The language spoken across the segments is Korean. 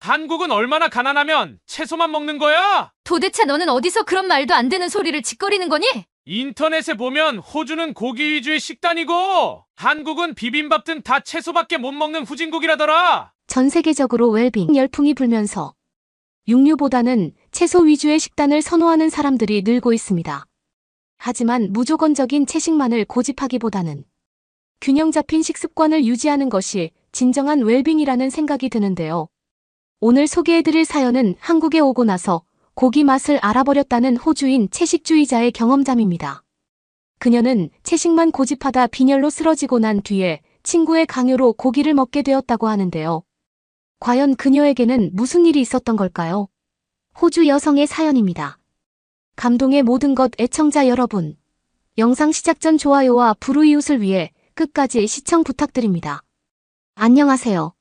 한국은 얼마나 가난하면 채소만 먹는 거야? 도대체 너는 어디서 그런 말도 안 되는 소리를 짓거리는 거니? 인터넷에 보면 호주는 고기 위주의 식단이고 한국은 비빔밥 등 다 채소밖에 못 먹는 후진국이라더라. 전 세계적으로 웰빙 열풍이 불면서 육류보다는 채소 위주의 식단을 선호하는 사람들이 늘고 있습니다. 하지만 무조건적인 채식만을 고집하기보다는 균형 잡힌 식습관을 유지하는 것이 진정한 웰빙이라는 생각이 드는데요. 오늘 소개해드릴 사연은 한국에 오고 나서 고기 맛을 알아버렸다는 호주인 채식주의자의 경험담입니다. 그녀는 채식만 고집하다 빈혈로 쓰러지고 난 뒤에 친구의 강요로 고기를 먹게 되었다고 하는데요. 과연 그녀에게는 무슨 일이 있었던 걸까요? 호주 여성의 사연입니다. 감동의 모든 것 애청자 여러분. 영상 시작 전 좋아요와 불우이웃을 위해 끝까지 시청 부탁드립니다. 안녕하세요.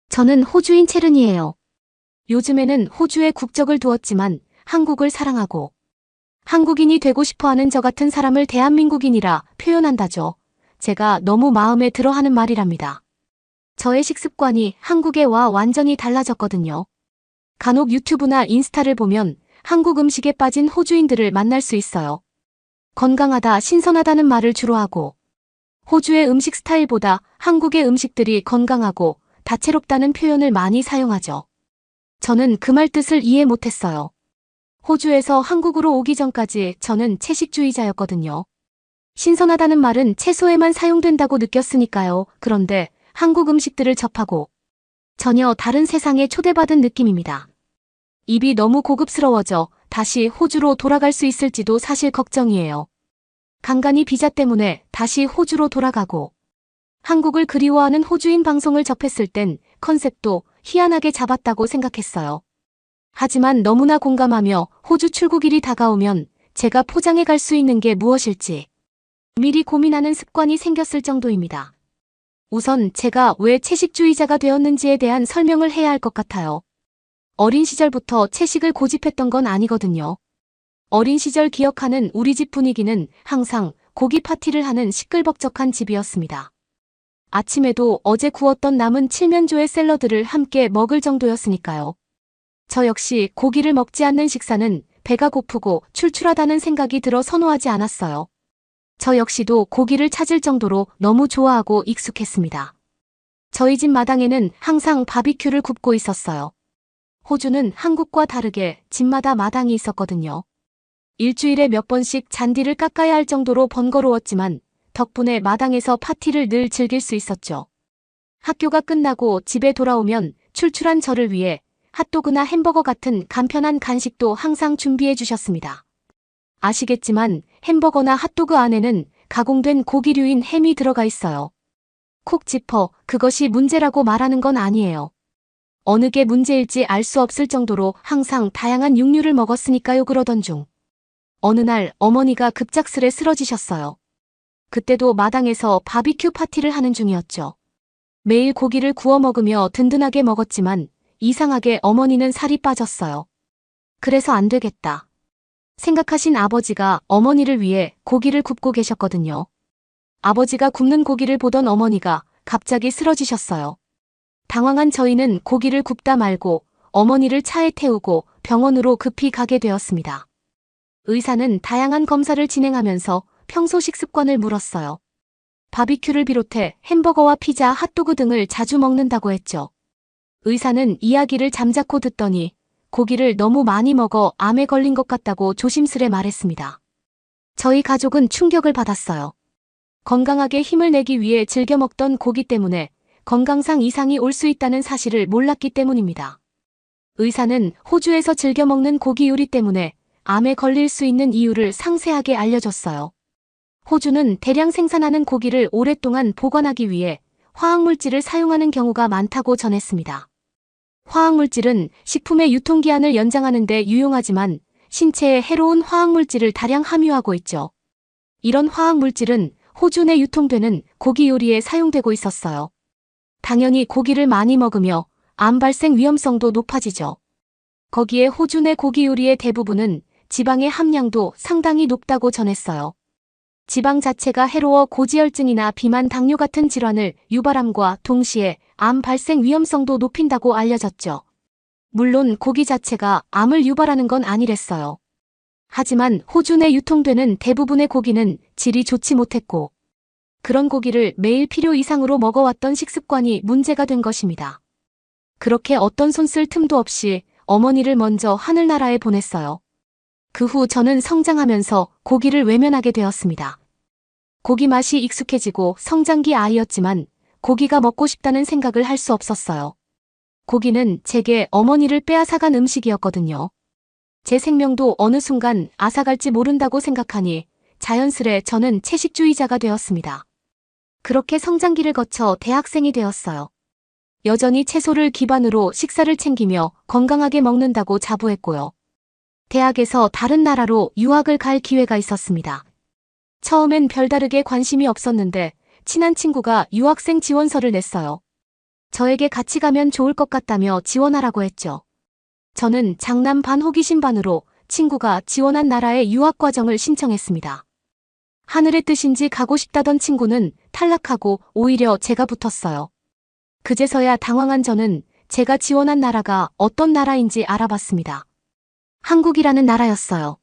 저는 호주인 체른이에요. 요즘에는 호주에 국적을 두었지만 한국을 사랑하고 한국인이 되고 싶어하는 저 같은 사람을 대한민국인이라 표현한다죠. 제가 너무 마음에 들어 하는 말이랍니다. 저의 식습관이 한국에 와 완전히 달라졌거든요. 간혹 유튜브나 인스타를 보면 한국 음식에 빠진 호주인들을 만날 수 있어요. 건강하다, 신선하다는 말을 주로 하고 호주의 음식 스타일보다 한국의 음식들이 건강하고 다채롭다는 표현을 많이 사용하죠. 저는 그 말 뜻을 이해 못했어요. 호주에서 한국으로 오기 전까지 저는 채식주의자였거든요. 신선하다는 말은 채소에만 사용된다고 느꼈으니까요. 그런데 한국 음식들을 접하고 전혀 다른 세상에 초대받은 느낌입니다. 입이 너무 고급스러워져 다시 호주로 돌아갈 수 있을지도 사실 걱정이에요. 간간히 비자 때문에 다시 호주로 돌아가고 한국을 그리워하는 호주인 방송을 접했을 땐 컨셉도 희한하게 잡았다고 생각했어요. 하지만 너무나 공감하며 호주 출국일이 다가오면 제가 포장해 갈 수 있는 게 무엇일지 미리 고민하는 습관이 생겼을 정도입니다. 우선 제가 왜 채식주의자가 되었는지에 대한 설명을 해야 할 것 같아요. 어린 시절부터 채식을 고집했던 건 아니거든요. 어린 시절 기억하는 우리 집 분위기는 항상 고기 파티를 하는 시끌벅적한 집이었습니다. 아침에도 어제 구웠던 남은 칠면조의 샐러드를 함께 먹을 정도였으니까요. 저 역시 고기를 먹지 않는 식사는 배가 고프고 출출하다는 생각이 들어 선호하지 않았어요. 저 역시도 고기를 찾을 정도로 너무 좋아하고 익숙했습니다. 저희 집 마당에는 항상 바비큐를 굽고 있었어요. 호주는 한국과 다르게 집마다 마당이 있었거든요. 일주일에 몇 번씩 잔디를 깎아야 할 정도로 번거로웠지만 덕분에 마당에서 파티를 늘 즐길 수 있었죠. 학교가 끝나고 집에 돌아오면 출출한 저를 위해 핫도그나 햄버거 같은 간편한 간식도 항상 준비해 주셨습니다. 아시겠지만 햄버거나 핫도그 안에는 가공된 고기류인 햄이 들어가 있어요. 콕 짚어 그것이 문제라고 말하는 건 아니에요. 어느 게 문제일지 알 수 없을 정도로 항상 다양한 육류를 먹었으니까요. 그러던 중 어느 날 어머니가 급작스레 쓰러지셨어요. 그때도 마당에서 바비큐 파티를 하는 중이었죠. 매일 고기를 구워 먹으며 든든하게 먹었지만 이상하게 어머니는 살이 빠졌어요. 그래서 안 되겠다 생각하신 아버지가 어머니를 위해 고기를 굽고 계셨거든요. 아버지가 굽는 고기를 보던 어머니가 갑자기 쓰러지셨어요. 당황한 저희는 고기를 굽다 말고 어머니를 차에 태우고 병원으로 급히 가게 되었습니다. 의사는 다양한 검사를 진행하면서 평소 식습관을 물었어요. 바비큐를 비롯해 햄버거와 피자, 핫도그 등을 자주 먹는다고 했죠. 의사는 이야기를 잠자코 듣더니 고기를 너무 많이 먹어 암에 걸린 것 같다고 조심스레 말했습니다. 저희 가족은 충격을 받았어요. 건강하게 힘을 내기 위해 즐겨 먹던 고기 때문에 건강상 이상이 올 수 있다는 사실을 몰랐기 때문입니다. 의사는 호주에서 즐겨 먹는 고기 요리 때문에 암에 걸릴 수 있는 이유를 상세하게 알려줬어요. 호주는 대량 생산하는 고기를 오랫동안 보관하기 위해 화학물질을 사용하는 경우가 많다고 전했습니다. 화학물질은 식품의 유통기한을 연장하는 데 유용하지만 신체에 해로운 화학물질을 다량 함유하고 있죠. 이런 화학물질은 호주 내 유통되는 고기 요리에 사용되고 있었어요. 당연히 고기를 많이 먹으며 암 발생 위험성도 높아지죠. 거기에 호주 내 고기 요리의 대부분은 지방의 함량도 상당히 높다고 전했어요. 지방 자체가 해로워 고지혈증이나 비만, 당뇨 같은 질환을 유발함과 동시에 암 발생 위험성도 높인다고 알려졌죠. 물론 고기 자체가 암을 유발하는 건 아니랬어요. 하지만 호주 내 유통되는 대부분의 고기는 질이 좋지 못했고 그런 고기를 매일 필요 이상으로 먹어왔던 식습관이 문제가 된 것입니다. 그렇게 어떤 손 쓸 틈도 없이 어머니를 먼저 하늘나라에 보냈어요. 그 후 저는 성장하면서 고기를 외면하게 되었습니다. 고기 맛이 익숙해지고 성장기 아이였지만 고기가 먹고 싶다는 생각을 할 수 없었어요. 고기는 제게 어머니를 빼앗아간 음식이었거든요. 제 생명도 어느 순간 앗아갈지 모른다고 생각하니 자연스레 저는 채식주의자가 되었습니다. 그렇게 성장기를 거쳐 대학생이 되었어요. 여전히 채소를 기반으로 식사를 챙기며 건강하게 먹는다고 자부했고요. 대학에서 다른 나라로 유학을 갈 기회가 있었습니다. 처음엔 별다르게 관심이 없었는데 친한 친구가 유학생 지원서를 냈어요. 저에게 같이 가면 좋을 것 같다며 지원하라고 했죠. 저는 장남 반 호기심 반으로 친구가 지원한 나라의 유학 과정을 신청했습니다. 하늘의 뜻인지 가고 싶다던 친구는 탈락하고 오히려 제가 붙었어요. 그제서야 당황한 저는 제가 지원한 나라가 어떤 나라인지 알아봤습니다. 한국이라는 나라였어요.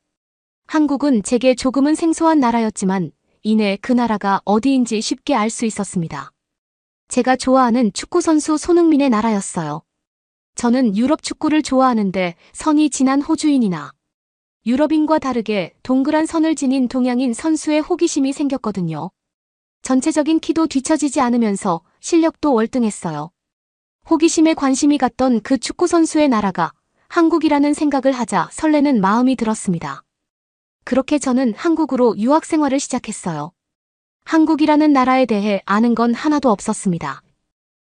한국은 제게 조금은 생소한 나라였지만 이내 그 나라가 어디인지 쉽게 알 수 있었습니다. 제가 좋아하는 축구선수 손흥민의 나라였어요. 저는 유럽 축구를 좋아하는데 선이 진한 호주인이나 유럽인과 다르게 동그란 선을 지닌 동양인 선수의 호기심이 생겼거든요. 전체적인 키도 뒤처지지 않으면서 실력도 월등했어요. 호기심에 관심이 갔던 그 축구선수의 나라가 한국이라는 생각을 하자 설레는 마음이 들었습니다. 그렇게 저는 한국으로 유학 생활을 시작했어요. 한국이라는 나라에 대해 아는 건 하나도 없었습니다.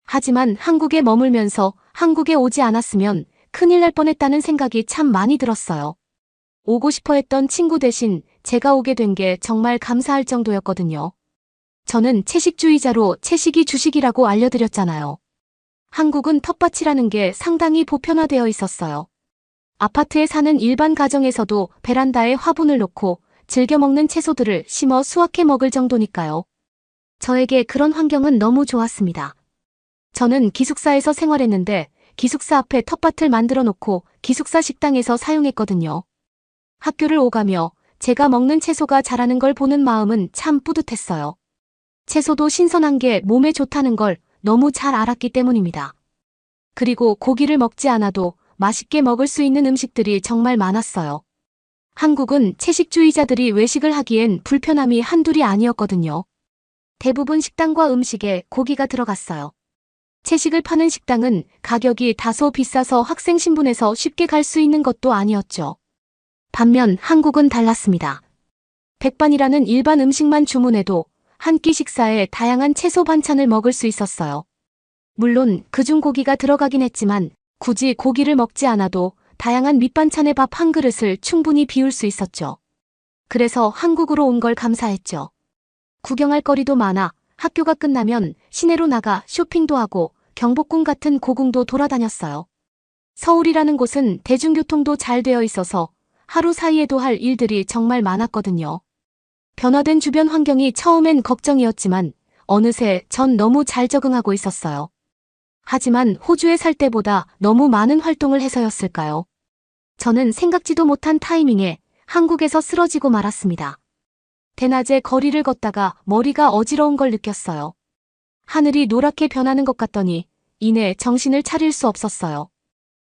하지만 한국에 머물면서 한국에 오지 않았으면 큰일 날 뻔했다는 생각이 참 많이 들었어요. 오고 싶어 했던 친구 대신 제가 오게 된 게 정말 감사할 정도였거든요. 저는 채식주의자로 채식이 주식이라고 알려드렸잖아요. 한국은 텃밭이라는 게 상당히 보편화되어 있었어요. 아파트에 사는 일반 가정에서도 베란다에 화분을 놓고 즐겨 먹는 채소들을 심어 수확해 먹을 정도니까요. 저에게 그런 환경은 너무 좋았습니다. 저는 기숙사에서 생활했는데 기숙사 앞에 텃밭을 만들어 놓고 기숙사 식당에서 사용했거든요. 학교를 오가며 제가 먹는 채소가 자라는 걸 보는 마음은 참 뿌듯했어요. 채소도 신선한 게 몸에 좋다는 걸 너무 잘 알았기 때문입니다. 그리고 고기를 먹지 않아도 맛있게 먹을 수 있는 음식들이 정말 많았어요. 한국은 채식주의자들이 외식을 하기엔 불편함이 한둘이 아니었거든요. 대부분 식당과 음식에 고기가 들어갔어요. 채식을 파는 식당은 가격이 다소 비싸서 학생 신분에서 쉽게 갈 수 있는 것도 아니었죠. 반면 한국은 달랐습니다. 백반이라는 일반 음식만 주문해도 한 끼 식사에 다양한 채소 반찬을 먹을 수 있었어요. 물론 그중 고기가 들어가긴 했지만 굳이 고기를 먹지 않아도 다양한 밑반찬의 밥 한 그릇을 충분히 비울 수 있었죠. 그래서 한국으로 온 걸 감사했죠. 구경할 거리도 많아 학교가 끝나면 시내로 나가 쇼핑도 하고 경복궁 같은 고궁도 돌아다녔어요. 서울이라는 곳은 대중교통도 잘 되어 있어서 하루 사이에도 할 일들이 정말 많았거든요. 변화된 주변 환경이 처음엔 걱정이었지만 어느새 전 너무 잘 적응하고 있었어요. 하지만 호주에 살 때보다 너무 많은 활동을 해서였을까요? 저는 생각지도 못한 타이밍에 한국에서 쓰러지고 말았습니다. 대낮에 거리를 걷다가 머리가 어지러운 걸 느꼈어요. 하늘이 노랗게 변하는 것 같더니 이내 정신을 차릴 수 없었어요.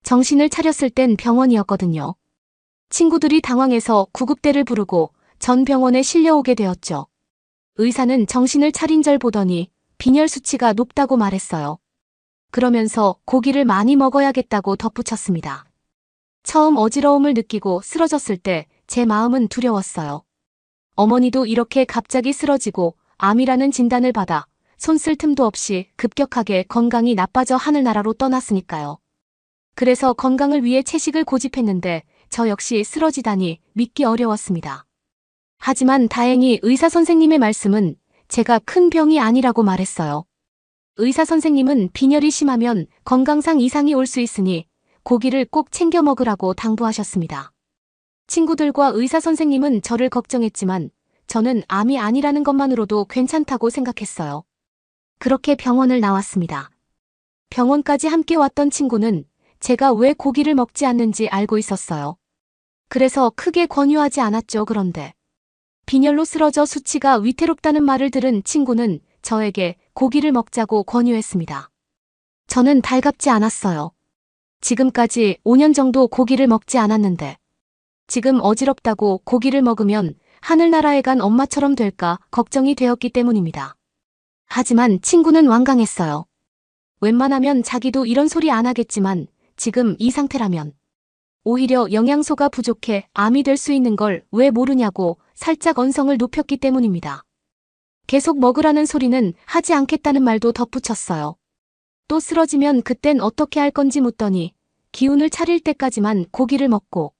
정신을 차렸을 땐 병원이었거든요. 친구들이 당황해서 구급대를 부르고 전 병원에 실려오게 되었죠. 의사는 정신을 차린 절 보더니 빈혈 수치가 높다고 말했어요. 그러면서 고기를 많이 먹어야겠다고 덧붙였습니다. 처음 어지러움을 느끼고 쓰러졌을 때 제 마음은 두려웠어요. 어머니도 이렇게 갑자기 쓰러지고 암이라는 진단을 받아 손 쓸 틈도 없이 급격하게 건강이 나빠져 하늘나라로 떠났으니까요. 그래서 건강을 위해 채식을 고집했는데 저 역시 쓰러지다니 믿기 어려웠습니다. 하지만 다행히 의사 선생님의 말씀은 제가 큰 병이 아니라고 말했어요. 의사 선생님은 빈혈이 심하면 건강상 이상이 올 수 있으니 고기를 꼭 챙겨 먹으라고 당부하셨습니다. 친구들과 의사 선생님은 저를 걱정했지만 저는 암이 아니라는 것만으로도 괜찮다고 생각했어요. 그렇게 병원을 나왔습니다. 병원까지 함께 왔던 친구는 제가 왜 고기를 먹지 않는지 알고 있었어요. 그래서 크게 권유하지 않았죠. 그런데 빈혈로 쓰러져 수치가 위태롭다는 말을 들은 친구는 저에게 고기를 먹자고 권유했습니다. 저는 달갑지 않았어요. 지금까지 5년 정도 고기를 먹지 않았는데 지금 어지럽다고 고기를 먹으면 하늘나라에 간 엄마처럼 될까 걱정이 되었기 때문입니다. 하지만 친구는 완강했어요. 웬만하면 자기도 이런 소리 안 하겠지만 지금 이 상태라면 오히려 영양소가 부족해 암이 될 수 있는 걸 왜 모르냐고 살짝 언성을 높였기 때문입니다. 계속 먹으라는 소리는 하지 않겠다는 말도 덧붙였어요. 또 쓰러지면 그땐 어떻게 할 건지 묻더니 기운을 차릴 때까지만 고기를 먹고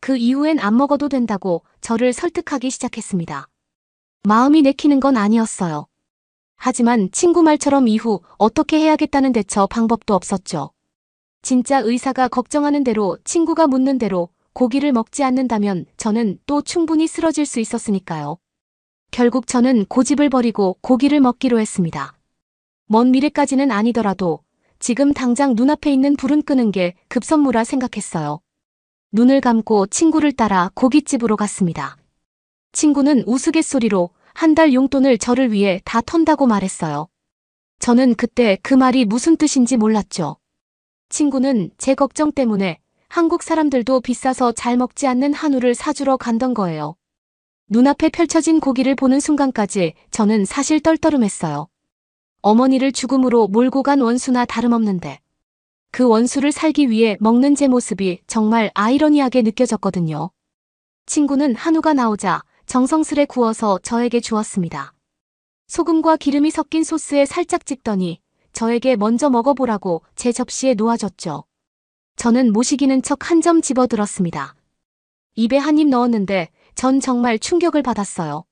그 이후엔 안 먹어도 된다고 저를 설득하기 시작했습니다. 마음이 내키는 건 아니었어요. 하지만 친구 말처럼 이후 어떻게 해야겠다는 대처 방법도 없었죠. 진짜 의사가 걱정하는 대로 친구가 묻는 대로 고기를 먹지 않는다면 저는 또 충분히 쓰러질 수 있었으니까요. 결국 저는 고집을 버리고 고기를 먹기로 했습니다. 먼 미래까지는 아니더라도 지금 당장 눈앞에 있는 불은 끄는 게 급선무라 생각했어요. 눈을 감고 친구를 따라 고깃집으로 갔습니다. 친구는 우스갯소리로 한 달 용돈을 저를 위해 다 턴다고 말했어요. 저는 그때 그 말이 무슨 뜻인지 몰랐죠. 친구는 제 걱정 때문에 한국 사람들도 비싸서 잘 먹지 않는 한우를 사주러 간던 거예요. 눈앞에 펼쳐진 고기를 보는 순간까지 저는 사실 떨떠름했어요. 어머니를 죽음으로 몰고 간 원수나 다름없는데 그 원수를 살기 위해 먹는 제 모습이 정말 아이러니하게 느껴졌거든요. 친구는 한우가 나오자 정성스레 구워서 저에게 주었습니다. 소금과 기름이 섞인 소스에 살짝 찍더니 저에게 먼저 먹어보라고 제 접시에 놓아줬죠. 저는 못 이기는 척 한 점 집어들었습니다. 입에 한 입 넣었는데 전 정말 충격을 받았어요.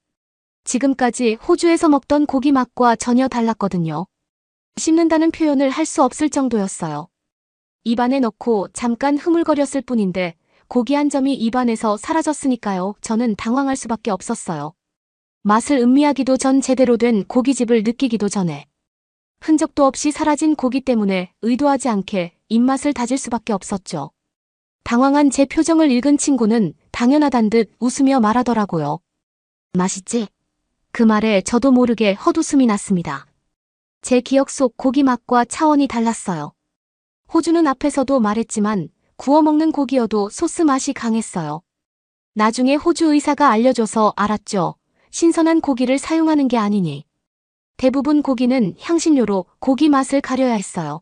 지금까지 호주에서 먹던 고기 맛과 전혀 달랐거든요. 씹는다는 표현을 할 수 없을 정도였어요. 입안에 넣고 잠깐 흐물거렸을 뿐인데 고기 한 점이 입안에서 사라졌으니까요. 저는 당황할 수밖에 없었어요. 맛을 음미하기도 전 제대로 된 고깃집을 느끼기도 전에 흔적도 없이 사라진 고기 때문에 의도하지 않게 입맛을 다질 수밖에 없었죠. 당황한 제 표정을 읽은 친구는 당연하단 듯 웃으며 말하더라고요. 맛있지? 그 말에 저도 모르게 헛웃음이 났습니다. 제 기억 속 고기 맛과 차원이 달랐어요. 호주는 앞에서도 말했지만 구워 먹는 고기여도 소스 맛이 강했어요. 나중에 호주 의사가 알려줘서 알았죠. 신선한 고기를 사용하는 게 아니니. 대부분 고기는 향신료로 고기 맛을 가려야 했어요.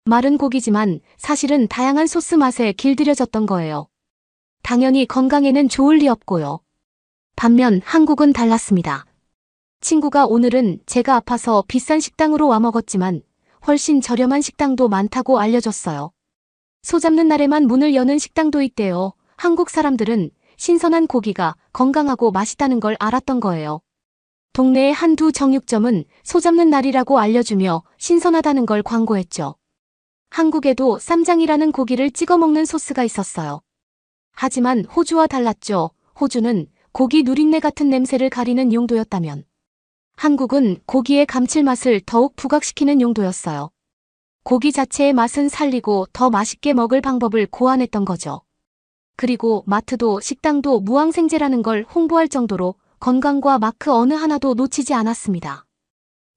마른 고기지만 사실은 다양한 소스 맛에 길들여졌던 거예요. 당연히 건강에는 좋을 리 없고요. 반면 한국은 달랐습니다. 친구가 오늘은 제가 아파서 비싼 식당으로 와 먹었지만 훨씬 저렴한 식당도 많다고 알려줬어요. 소 잡는 날에만 문을 여는 식당도 있대요. 한국 사람들은 신선한 고기가 건강하고 맛있다는 걸 알았던 거예요. 동네의 한두 정육점은 소 잡는 날이라고 알려주며 신선하다는 걸 광고했죠. 한국에도 쌈장이라는 고기를 찍어 먹는 소스가 있었어요. 하지만 호주와 달랐죠. 호주는 고기 누린내 같은 냄새를 가리는 용도였다면 한국은 고기의 감칠맛을 더욱 부각시키는 용도였어요. 고기 자체의 맛은 살리고 더 맛있게 먹을 방법을 고안했던 거죠. 그리고 마트도 식당도 무항생제라는 걸 홍보할 정도로 건강과 마크 어느 하나도 놓치지 않았습니다.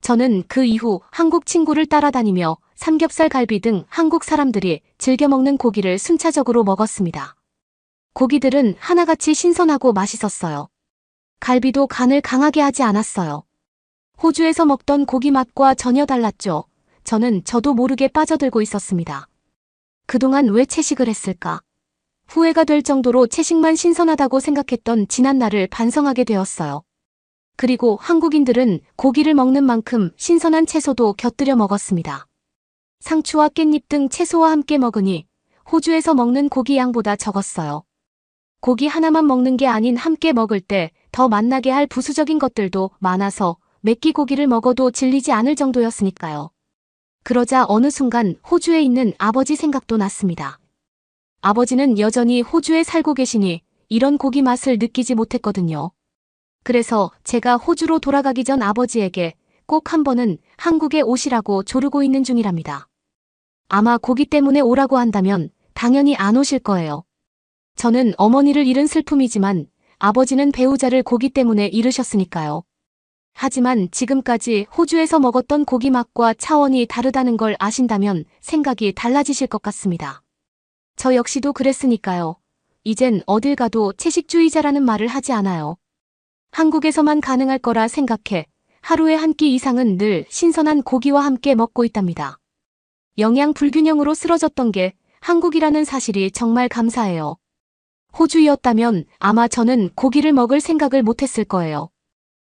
저는 그 이후 한국 친구를 따라다니며 삼겹살, 갈비 등 한국 사람들이 즐겨 먹는 고기를 순차적으로 먹었습니다. 고기들은 하나같이 신선하고 맛있었어요. 갈비도 간을 강하게 하지 않았어요. 호주에서 먹던 고기 맛과 전혀 달랐죠. 저도 모르게 빠져들고 있었습니다. 그동안 왜 채식을 했을까? 후회가 될 정도로 채식만 신선하다고 생각했던 지난 날을 반성하게 되었어요. 그리고 한국인들은 고기를 먹는 만큼 신선한 채소도 곁들여 먹었습니다. 상추와 깻잎 등 채소와 함께 먹으니 호주에서 먹는 고기 양보다 적었어요. 고기 하나만 먹는 게 아닌 함께 먹을 때 더 맛나게 할 부수적인 것들도 많아서 맵기 고기를 먹어도 질리지 않을 정도였으니까요. 그러자 어느 순간 호주에 있는 아버지 생각도 났습니다. 아버지는 여전히 호주에 살고 계시니 이런 고기 맛을 느끼지 못했거든요. 그래서 제가 호주로 돌아가기 전 아버지에게 꼭 한 번은 한국에 오시라고 조르고 있는 중이랍니다. 아마 고기 때문에 오라고 한다면 당연히 안 오실 거예요. 저는 어머니를 잃은 슬픔이지만 아버지는 배우자를 고기 때문에 잃으셨으니까요. 하지만 지금까지 호주에서 먹었던 고기 맛과 차원이 다르다는 걸 아신다면 생각이 달라지실 것 같습니다. 저 역시도 그랬으니까요. 이젠 어딜 가도 채식주의자라는 말을 하지 않아요. 한국에서만 가능할 거라 생각해 하루에 한 끼 이상은 늘 신선한 고기와 함께 먹고 있답니다. 영양 불균형으로 쓰러졌던 게 한국이라는 사실이 정말 감사해요. 호주였다면 아마 저는 고기를 먹을 생각을 못했을 거예요.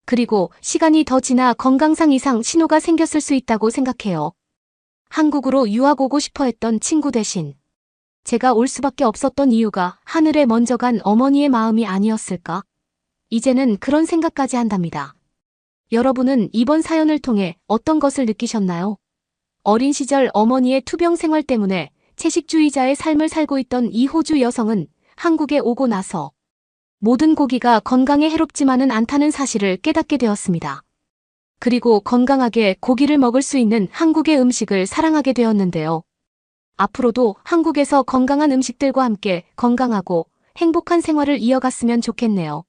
그리고 시간이 더 지나 건강상 이상 신호가 생겼을 수 있다고 생각해요. 한국으로 유학 오고 싶어 했던 친구 대신 제가 올 수밖에 없었던 이유가 하늘에 먼저 간 어머니의 마음이 아니었을까? 이제는 그런 생각까지 한답니다. 여러분은 이번 사연을 통해 어떤 것을 느끼셨나요? 어린 시절 어머니의 투병 생활 때문에 채식주의자의 삶을 살고 있던 이 호주 여성은 한국에 오고 나서 모든 고기가 건강에 해롭지만은 않다는 사실을 깨닫게 되었습니다. 그리고 건강하게 고기를 먹을 수 있는 한국의 음식을 사랑하게 되었는데요. 앞으로도 한국에서 건강한 음식들과 함께 건강하고 행복한 생활을 이어갔으면 좋겠네요.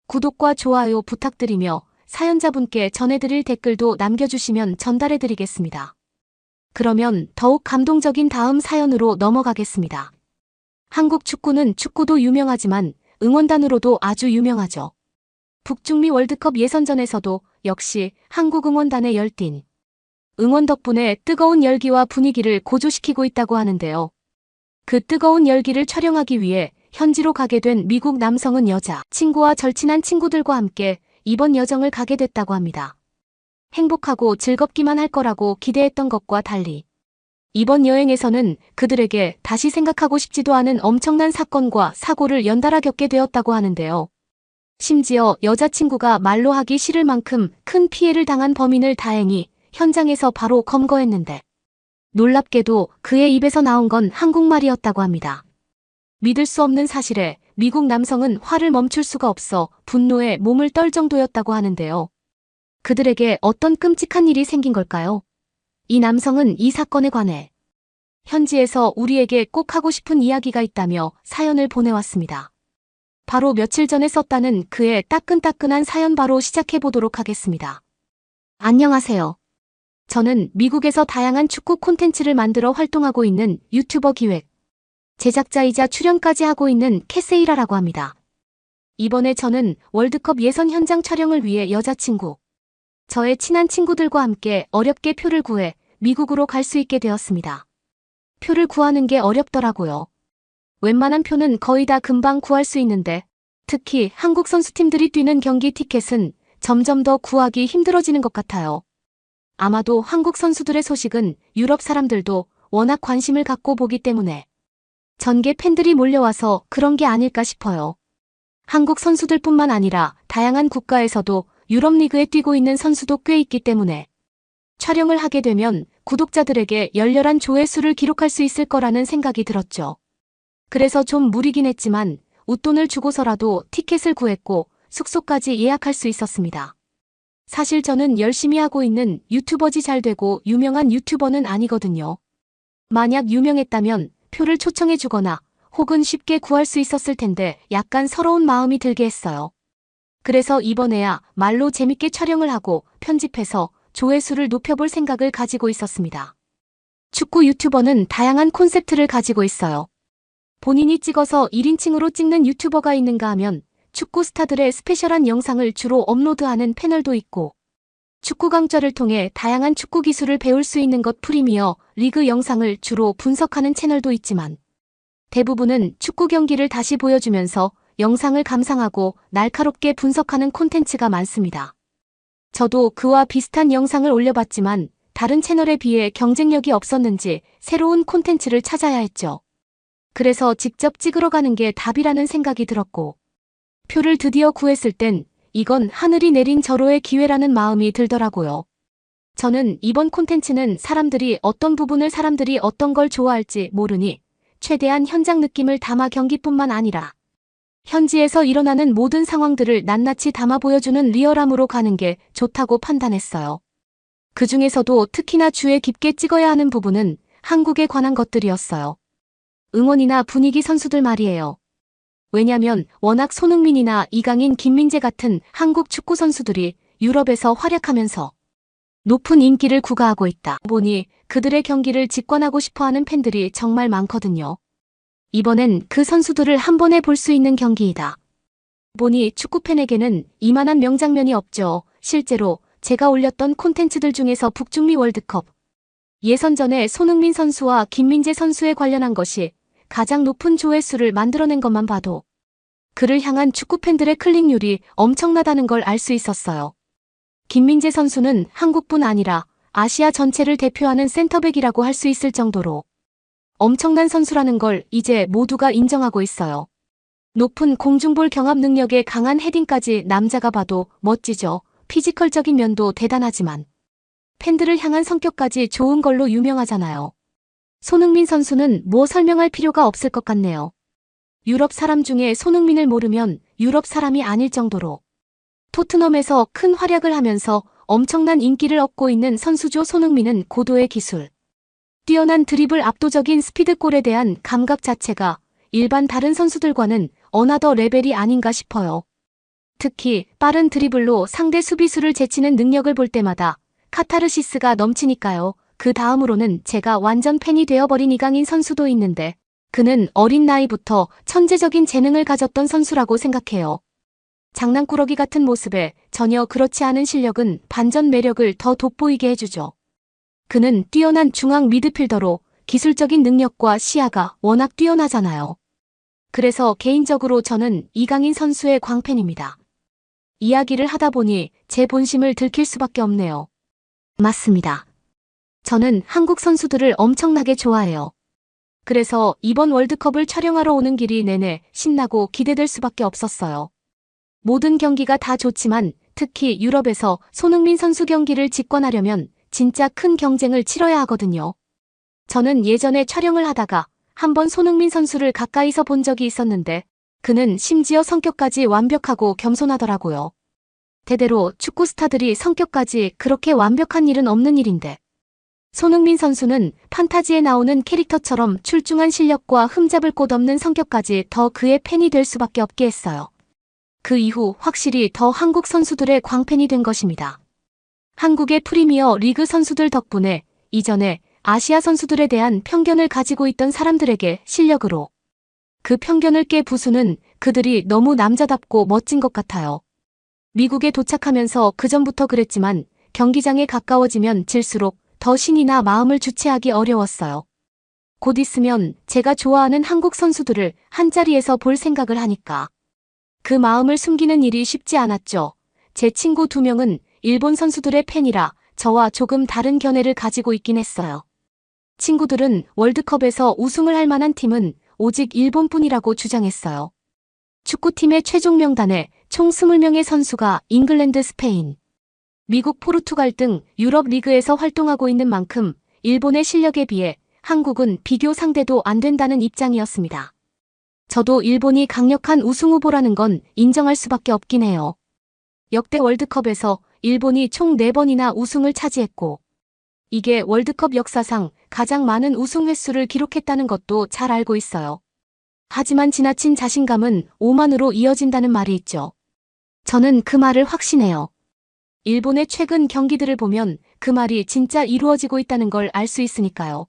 구독과 좋아요 부탁드리며 사연자분께 전해드릴 댓글도 남겨주시면 전달해드리겠습니다. 그러면 더욱 감동적인 다음 사연으로 넘어가겠습니다. 한국 축구는 축구도 유명하지만 응원단으로도 아주 유명하죠. 북중미 월드컵 예선전에서도 역시 한국 응원단의 열띤 응원 덕분에 뜨거운 열기와 분위기를 고조시키고 있다고 하는데요. 그 뜨거운 열기를 촬영하기 위해 현지로 가게 된 미국 남성은 여자 친구와 절친한 친구들과 함께 이번 여정을 가게 됐다고 합니다. 행복하고 즐겁기만 할 거라고 기대했던 것과 달리 이번 여행에서는 그들에게 다시 생각하고 싶지도 않은 엄청난 사건과 사고를 연달아 겪게 되었다고 하는데요. 심지어 여자친구가 말로 하기 싫을 만큼 큰 피해를 당한 범인을 다행히 현장에서 바로 검거했는데 놀랍게도 그의 입에서 나온 건 한국말이었다고 합니다. 믿을 수 없는 사실에 미국 남성은 화를 멈출 수가 없어 분노에 몸을 떨 정도였다고 하는데요. 그들에게 어떤 끔찍한 일이 생긴 걸까요? 이 남성은 이 사건에 관해 현지에서 우리에게 꼭 하고 싶은 이야기가 있다며 사연을 보내왔습니다. 바로 며칠 전에 썼다는 그의 따끈따끈한 사연 바로 시작해보도록 하겠습니다. 안녕하세요. 저는 미국에서 다양한 축구 콘텐츠를 만들어 활동하고 있는 유튜버 기획, 제작자이자 출연까지 하고 있는 캐세이라라고 합니다. 이번에 저는 월드컵 예선 현장 촬영을 위해 여자친구, 저의 친한 친구들과 함께 어렵게 표를 구해 미국으로 갈 수 있게 되었습니다. 표를 구하는 게 어렵더라고요. 웬만한 표는 거의 다 금방 구할 수 있는데 특히 한국 선수팀들이 뛰는 경기 티켓은 점점 더 구하기 힘들어지는 것 같아요. 아마도 한국 선수들의 소식은 유럽 사람들도 워낙 관심을 갖고 보기 때문에 전계 팬들이 몰려와서 그런 게 아닐까 싶어요. 한국 선수들뿐만 아니라 다양한 국가에서도 유럽 리그에 뛰고 있는 선수도 꽤 있기 때문에 촬영을 하게 되면 구독자들에게 열렬한 조회수를 기록할 수 있을 거라는 생각이 들었죠. 그래서 좀 무리긴 했지만 웃돈을 주고서라도 티켓을 구했고 숙소까지 예약할 수 있었습니다. 사실 저는 열심히 하고 있는 유튜버지 잘 되고 유명한 유튜버는 아니거든요. 만약 유명했다면 표를 초청해주거나 혹은 쉽게 구할 수 있었을 텐데 약간 서러운 마음이 들게 했어요. 그래서 이번에야 말로 재밌게 촬영을 하고 편집해서 조회수를 높여볼 생각을 가지고 있었습니다. 축구 유튜버는 다양한 콘셉트를 가지고 있어요. 본인이 찍어서 1인칭으로 찍는 유튜버가 있는가 하면 축구 스타들의 스페셜한 영상을 주로 업로드하는 패널도 있고 축구 강좌를 통해 다양한 축구 기술을 배울 수 있는 것 프리미어 리그 영상을 주로 분석하는 채널도 있지만 대부분은 축구 경기를 다시 보여주면서 영상을 감상하고 날카롭게 분석하는 콘텐츠가 많습니다. 저도 그와 비슷한 영상을 올려봤지만 다른 채널에 비해 경쟁력이 없었는지 새로운 콘텐츠를 찾아야 했죠. 그래서 직접 찍으러 가는 게 답이라는 생각이 들었고 표를 드디어 구했을 땐 이건 하늘이 내린 절호의 기회라는 마음이 들더라고요. 저는 이번 콘텐츠는 사람들이 어떤 걸 좋아할지 모르니 최대한 현장 느낌을 담아 경기뿐만 아니라 현지에서 일어나는 모든 상황들을 낱낱이 담아 보여주는 리얼함으로 가는 게 좋다고 판단했어요. 그 중에서도 특히나 주의 깊게 찍어야 하는 부분은 한국에 관한 것들이었어요. 응원이나 분위기 선수들 말이에요. 왜냐면 워낙 손흥민이나 이강인, 김민재 같은 한국 축구 선수들이 유럽에서 활약하면서 높은 인기를 구가하고 있다 보니 그들의 경기를 직관하고 싶어하는 팬들이 정말 많거든요. 이번엔 그 선수들을 한 번에 볼 수 있는 경기이다 보니 축구팬에게는 이만한 명장면이 없죠. 실제로 제가 올렸던 콘텐츠들 중에서 북중미 월드컵 예선전에 손흥민 선수와 김민재 선수에 관련한 것이 가장 높은 조회수를 만들어낸 것만 봐도 그를 향한 축구팬들의 클릭률이 엄청나다는 걸 알 수 있었어요. 김민재 선수는 한국뿐 아니라 아시아 전체를 대표하는 센터백이라고 할 수 있을 정도로 엄청난 선수라는 걸 이제 모두가 인정하고 있어요. 높은 공중볼 경합 능력에 강한 헤딩까지 남자가 봐도 멋지죠. 피지컬적인 면도 대단하지만 팬들을 향한 성격까지 좋은 걸로 유명하잖아요. 손흥민 선수는 뭐 설명할 필요가 없을 것 같네요. 유럽 사람 중에 손흥민을 모르면 유럽 사람이 아닐 정도로 토트넘에서 큰 활약을 하면서 엄청난 인기를 얻고 있는 선수죠. 손흥민은 고도의 기술, 뛰어난 드리블, 압도적인 스피드골에 대한 감각 자체가 일반 다른 선수들과는 어나더 레벨이 아닌가 싶어요. 특히 빠른 드리블로 상대 수비수를 제치는 능력을 볼 때마다 카타르시스가 넘치니까요. 그 다음으로는 제가 완전 팬이 되어버린 이강인 선수도 있는데 그는 어린 나이부터 천재적인 재능을 가졌던 선수라고 생각해요. 장난꾸러기 같은 모습에 전혀 그렇지 않은 실력은 반전 매력을 더 돋보이게 해주죠. 그는 뛰어난 중앙 미드필더로 기술적인 능력과 시야가 워낙 뛰어나잖아요. 그래서 개인적으로 저는 이강인 선수의 광팬입니다. 이야기를 하다 보니 제 본심을 들킬 수밖에 없네요. 맞습니다. 저는 한국 선수들을 엄청나게 좋아해요. 그래서 이번 월드컵을 촬영하러 오는 길이 내내 신나고 기대될 수밖에 없었어요. 모든 경기가 다 좋지만 특히 유럽에서 손흥민 선수 경기를 직관하려면 진짜 큰 경쟁을 치러야 하거든요. 저는 예전에 촬영을 하다가 한번 손흥민 선수를 가까이서 본 적이 있었는데 그는 심지어 성격까지 완벽하고 겸손하더라고요. 대대로 축구 스타들이 성격까지 그렇게 완벽한 일은 없는 일인데 손흥민 선수는 판타지에 나오는 캐릭터처럼 출중한 실력과 흠잡을 곳 없는 성격까지 더 그의 팬이 될 수밖에 없게 했어요. 그 이후 확실히 더 한국 선수들의 광팬이 된 것입니다. 한국의 프리미어 리그 선수들 덕분에 이전에 아시아 선수들에 대한 편견을 가지고 있던 사람들에게 실력으로 그 편견을 깨 부수는 그들이 너무 남자답고 멋진 것 같아요. 미국에 도착하면서 그전부터 그랬지만 경기장에 가까워지면 질수록 더 신이 나 마음을 주체하기 어려웠어요. 곧 있으면 제가 좋아하는 한국 선수들을 한자리에서 볼 생각을 하니까 그 마음을 숨기는 일이 쉽지 않았죠. 제 친구 2명은 일본 선수들의 팬이라 저와 조금 다른 견해를 가지고 있긴 했어요. 친구들은 월드컵에서 우승을 할 만한 팀은 오직 일본뿐이라고 주장했어요. 축구팀의 최종 명단에 총 20명의 선수가 잉글랜드, 스페인, 미국, 포르투갈 등 유럽 리그에서 활동하고 있는 만큼 일본의 실력에 비해 한국은 비교 상대도 안 된다는 입장이었습니다. 저도 일본이 강력한 우승 후보라는 건 인정할 수밖에 없긴 해요. 역대 월드컵에서 일본이 총 4번이나 우승을 차지했고 이게 월드컵 역사상 가장 많은 우승 횟수를 기록했다는 것도 잘 알고 있어요. 하지만 지나친 자신감은 오만으로 이어진다는 말이 있죠. 저는 그 말을 확신해요. 일본의 최근 경기들을 보면 그 말이 진짜 이루어지고 있다는 걸 알 수 있으니까요.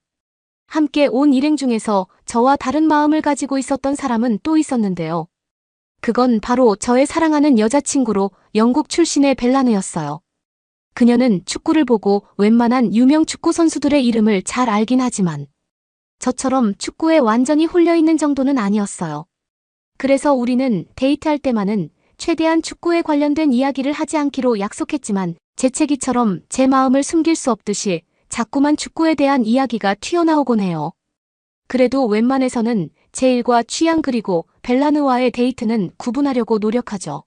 함께 온 일행 중에서 저와 다른 마음을 가지고 있었던 사람은 또 있었는데요. 그건 바로 저의 사랑하는 여자친구로 영국 출신의 벨라느였어요. 그녀는 축구를 보고 웬만한 유명 축구 선수들의 이름을 잘 알긴 하지만 저처럼 축구에 완전히 홀려있는 정도는 아니었어요. 그래서 우리는 데이트할 때만은 최대한 축구에 관련된 이야기를 하지 않기로 약속했지만 재채기처럼 제 마음을 숨길 수 없듯이 자꾸만 축구에 대한 이야기가 튀어나오곤 해요. 그래도 웬만해서는 제 일과 취향 그리고 벨라느와의 데이트는 구분하려고 노력하죠.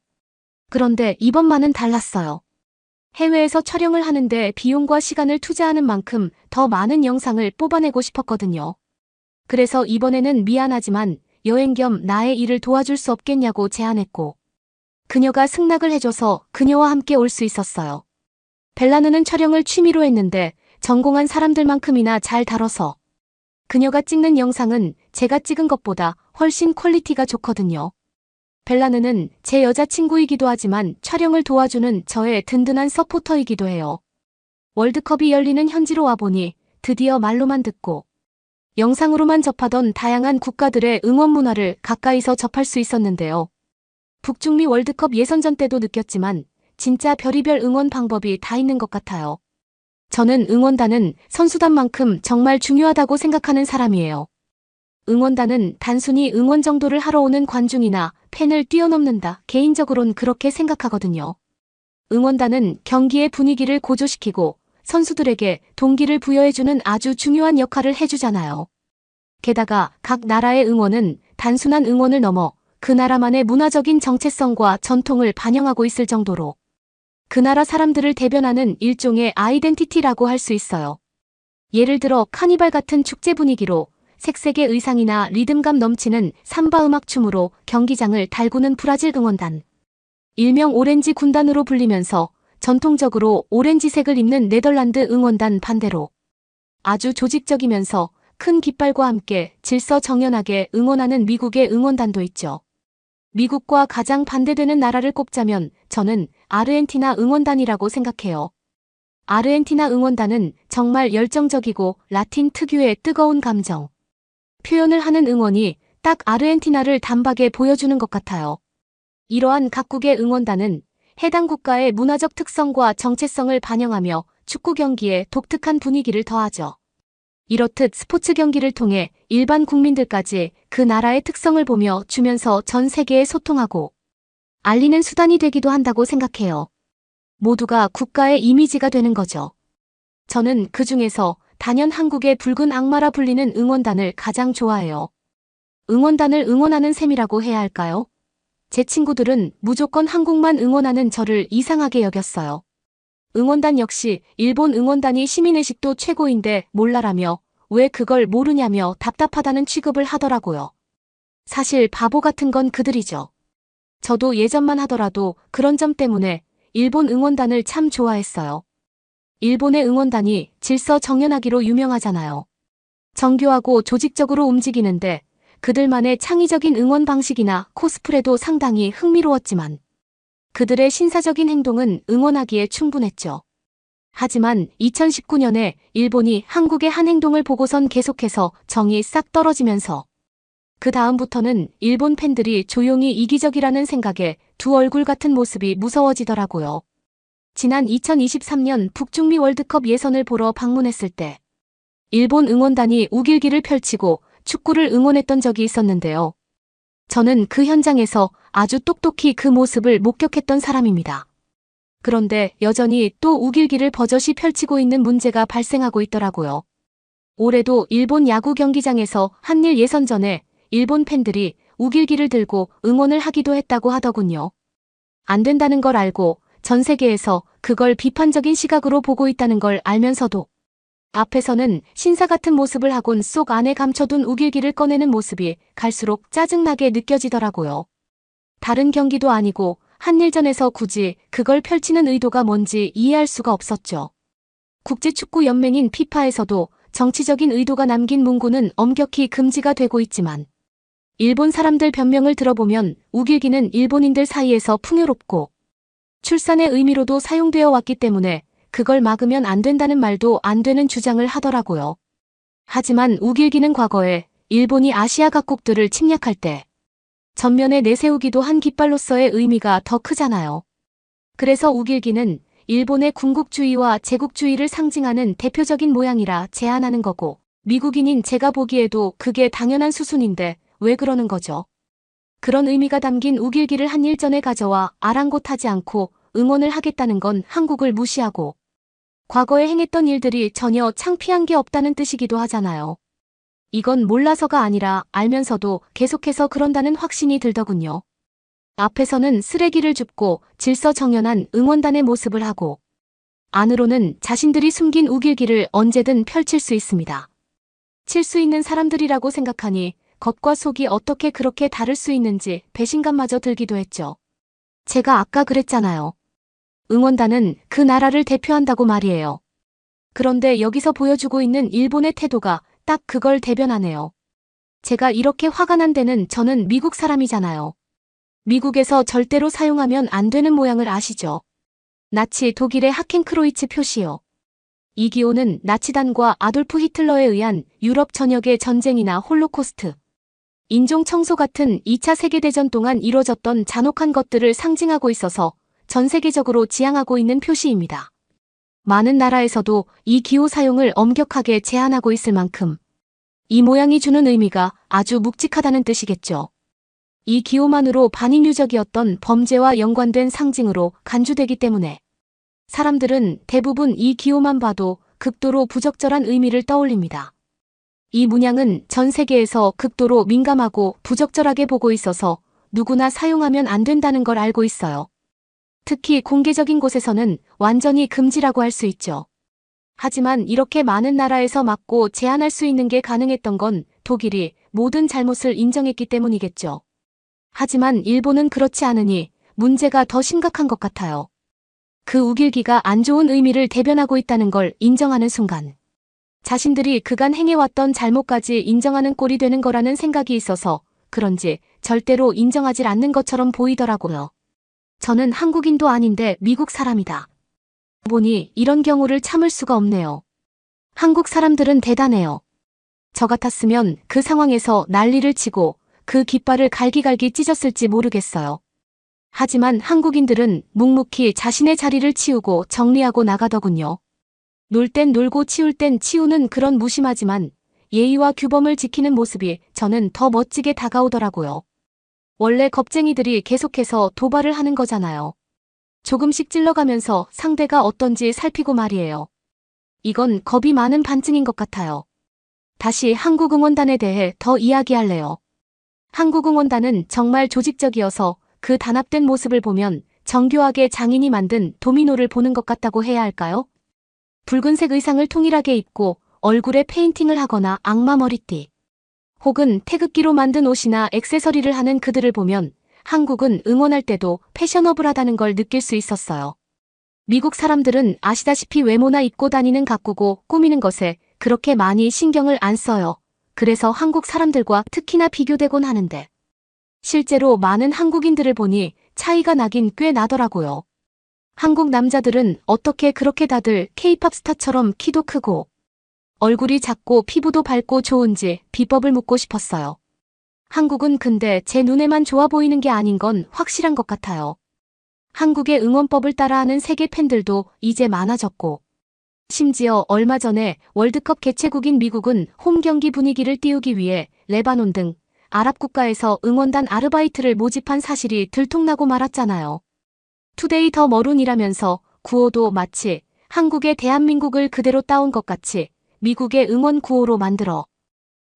그런데 이번만은 달랐어요. 해외에서 촬영을 하는데 비용과 시간을 투자하는 만큼 더 많은 영상을 뽑아내고 싶었거든요. 그래서 이번에는 미안하지만 여행 겸 나의 일을 도와줄 수 없겠냐고 제안했고 그녀가 승낙을 해줘서 그녀와 함께 올 수 있었어요. 벨라느는 촬영을 취미로 했는데 전공한 사람들만큼이나 잘 다뤄서 그녀가 찍는 영상은 제가 찍은 것보다 훨씬 퀄리티가 좋거든요. 벨라느는 제 여자친구이기도 하지만 촬영을 도와주는 저의 든든한 서포터이기도 해요. 월드컵이 열리는 현지로 와보니 드디어 말로만 듣고 영상으로만 접하던 다양한 국가들의 응원 문화를 가까이서 접할 수 있었는데요. 북중미 월드컵 예선전 때도 느꼈지만 진짜 별의별 응원 방법이 다 있는 것 같아요. 저는 응원단은 선수단만큼 정말 중요하다고 생각하는 사람이에요. 응원단은 단순히 응원 정도를 하러 오는 관중이나 팬을 뛰어넘는다. 개인적으론 그렇게 생각하거든요. 응원단은 경기의 분위기를 고조시키고 선수들에게 동기를 부여해주는 아주 중요한 역할을 해주잖아요. 게다가 각 나라의 응원은 단순한 응원을 넘어 그 나라만의 문화적인 정체성과 전통을 반영하고 있을 정도로 그 나라 사람들을 대변하는 일종의 아이덴티티라고 할 수 있어요. 예를 들어 카니발 같은 축제 분위기로 색색의 의상이나 리듬감 넘치는 삼바 음악 춤으로 경기장을 달구는 브라질 응원단. 일명 오렌지 군단으로 불리면서 전통적으로 오렌지색을 입는 네덜란드 응원단 반대로 아주 조직적이면서 큰 깃발과 함께 질서정연하게 응원하는 미국의 응원단도 있죠. 미국과 가장 반대되는 나라를 꼽자면 저는 아르헨티나 응원단이라고 생각해요. 아르헨티나 응원단은 정말 열정적이고 라틴 특유의 뜨거운 감정 표현을 하는 응원이 딱 아르헨티나를 단박에 보여주는 것 같아요. 이러한 각국의 응원단은 해당 국가의 문화적 특성과 정체성을 반영하며 축구 경기에 독특한 분위기를 더하죠. 이렇듯 스포츠 경기를 통해 일반 국민들까지 그 나라의 특성을 보며 주면서 전 세계에 소통하고 알리는 수단이 되기도 한다고 생각해요. 모두가 국가의 이미지가 되는 거죠. 저는 그 중에서 단연 한국의 붉은 악마라 불리는 응원단을 가장 좋아해요. 응원단을 응원하는 셈이라고 해야 할까요? 제 친구들은 무조건 한국만 응원하는 저를 이상하게 여겼어요. 응원단 역시 일본 응원단이 시민의식도 최고인데 몰라라며 왜 그걸 모르냐며 답답하다는 취급을 하더라고요. 사실 바보 같은 건 그들이죠. 저도 예전만 하더라도 그런 점 때문에 일본 응원단을 참 좋아했어요. 일본의 응원단이 질서정연하기로 유명하잖아요. 정교하고 조직적으로 움직이는데 그들만의 창의적인 응원 방식이나 코스프레도 상당히 흥미로웠지만 그들의 신사적인 행동은 응원하기에 충분했죠. 하지만 2019년에 일본이 한국의 한 행동을 보고선 계속해서 정이 싹 떨어지면서 그 다음부터는 일본 팬들이 조용히 이기적이라는 생각에 두 얼굴 같은 모습이 무서워지더라고요. 지난 2023년 북중미 월드컵 예선을 보러 방문했을 때 일본 응원단이 우길기를 펼치고 축구를 응원했던 적이 있었는데요. 저는 그 현장에서 아주 똑똑히 그 모습을 목격했던 사람입니다. 그런데 여전히 또 우길기를 버젓이 펼치고 있는 문제가 발생하고 있더라고요. 올해도 일본 야구 경기장에서 한일 예선전에 일본 팬들이 우길기를 들고 응원을 하기도 했다고 하더군요. 안 된다는 걸 알고 전 세계에서 그걸 비판적인 시각으로 보고 있다는 걸 알면서도 앞에서는 신사 같은 모습을 하곤 속 안에 감춰둔 우길기를 꺼내는 모습이 갈수록 짜증나게 느껴지더라고요. 다른 경기도 아니고 한일전에서 굳이 그걸 펼치는 의도가 뭔지 이해할 수가 없었죠. 국제축구연맹인 피파에서도 정치적인 의도가 남긴 문구는 엄격히 금지가 되고 있지만 일본 사람들 변명을 들어보면 우길기는 일본인들 사이에서 풍요롭고 출산의 의미로도 사용되어 왔기 때문에 그걸 막으면 안 된다는 말도 안 되는 주장을 하더라고요. 하지만 우길기는 과거에 일본이 아시아 각국들을 침략할 때 전면에 내세우기도 한 깃발로서의 의미가 더 크잖아요. 그래서 우길기는 일본의 군국주의와 제국주의를 상징하는 대표적인 모양이라 제안하는 거고 미국인인 제가 보기에도 그게 당연한 수순인데 왜 그러는 거죠? 그런 의미가 담긴 우길기를 한일전에 가져와 아랑곳하지 않고 응원을 하겠다는 건 한국을 무시하고 과거에 행했던 일들이 전혀 창피한 게 없다는 뜻이기도 하잖아요. 이건 몰라서가 아니라 알면서도 계속해서 그런다는 확신이 들더군요. 앞에서는 쓰레기를 줍고 질서정연한 응원단의 모습을 하고 안으로는 자신들이 숨긴 우길기를 언제든 펼칠 수 있습니다. 칠 수 있는 사람들이라고 생각하니 겉과 속이 어떻게 그렇게 다를 수 있는지 배신감마저 들기도 했죠. 제가 아까 그랬잖아요. 응원단은 그 나라를 대표한다고 말이에요. 그런데 여기서 보여주고 있는 일본의 태도가 딱 그걸 대변하네요. 제가 이렇게 화가 난 데는 저는 미국 사람이잖아요. 미국에서 절대로 사용하면 안 되는 모양을 아시죠? 나치 독일의 하켄크로이츠 표시요. 이 기호는 나치단과 아돌프 히틀러에 의한 유럽 전역의 전쟁이나 홀로코스트, 인종 청소 같은 2차 세계대전 동안 이뤄졌던 잔혹한 것들을 상징하고 있어서 전 세계적으로 지향하고 있는 표시입니다. 많은 나라에서도 이 기호 사용을 엄격하게 제한하고 있을 만큼 이 모양이 주는 의미가 아주 묵직하다는 뜻이겠죠. 이 기호만으로 반인류적이었던 범죄와 연관된 상징으로 간주되기 때문에 사람들은 대부분 이 기호만 봐도 극도로 부적절한 의미를 떠올립니다. 이 문양은 전 세계에서 극도로 민감하고 부적절하게 보고 있어서 누구나 사용하면 안 된다는 걸 알고 있어요. 특히 공개적인 곳에서는 완전히 금지라고 할 수 있죠. 하지만 이렇게 많은 나라에서 막고 제한할 수 있는 게 가능했던 건 독일이 모든 잘못을 인정했기 때문이겠죠. 하지만 일본은 그렇지 않으니 문제가 더 심각한 것 같아요. 그 우길기가 안 좋은 의미를 대변하고 있다는 걸 인정하는 순간 자신들이 그간 행해왔던 잘못까지 인정하는 꼴이 되는 거라는 생각이 있어서 그런지 절대로 인정하질 않는 것처럼 보이더라고요. 저는 한국인도 아닌데 미국 사람이다 보니 이런 경우를 참을 수가 없네요. 한국 사람들은 대단해요. 저 같았으면 그 상황에서 난리를 치고 그 깃발을 갈기갈기 찢었을지 모르겠어요. 하지만 한국인들은 묵묵히 자신의 자리를 치우고 정리하고 나가더군요. 놀 땐 놀고 치울 땐 치우는 그런 무심하지만 예의와 규범을 지키는 모습이 저는 더 멋지게 다가오더라고요. 원래 겁쟁이들이 계속해서 도발을 하는 거잖아요. 조금씩 찔러가면서 상대가 어떤지 살피고 말이에요. 이건 겁이 많은 반증인 것 같아요. 다시 한국응원단에 대해 더 이야기할래요. 한국응원단은 정말 조직적이어서 그 단합된 모습을 보면 정교하게 장인이 만든 도미노를 보는 것 같다고 해야 할까요? 붉은색 의상을 통일하게 입고 얼굴에 페인팅을 하거나 악마 머리띠, 혹은 태극기로 만든 옷이나 액세서리를 하는 그들을 보면 한국은 응원할 때도 패셔너블하다는 걸 느낄 수 있었어요. 미국 사람들은 아시다시피 외모나 입고 다니는 가꾸고 꾸미는 것에 그렇게 많이 신경을 안 써요. 그래서 한국 사람들과 특히나 비교되곤 하는데 실제로 많은 한국인들을 보니 차이가 나긴 꽤 나더라고요. 한국 남자들은 어떻게 그렇게 다들 K-팝 스타처럼 키도 크고 얼굴이 작고 피부도 밝고 좋은지 비법을 묻고 싶었어요. 한국은 근데 제 눈에만 좋아 보이는 게 아닌 건 확실한 것 같아요. 한국의 응원법을 따라하는 세계 팬들도 이제 많아졌고 심지어 얼마 전에 월드컵 개최국인 미국은 홈 경기 분위기를 띄우기 위해 레바논 등 아랍 국가에서 응원단 아르바이트를 모집한 사실이 들통나고 말았잖아요. 투데이 더 머룬이라면서 구호도 마치 한국의 대한민국을 그대로 따온 것 같이 미국의 응원 구호로 만들어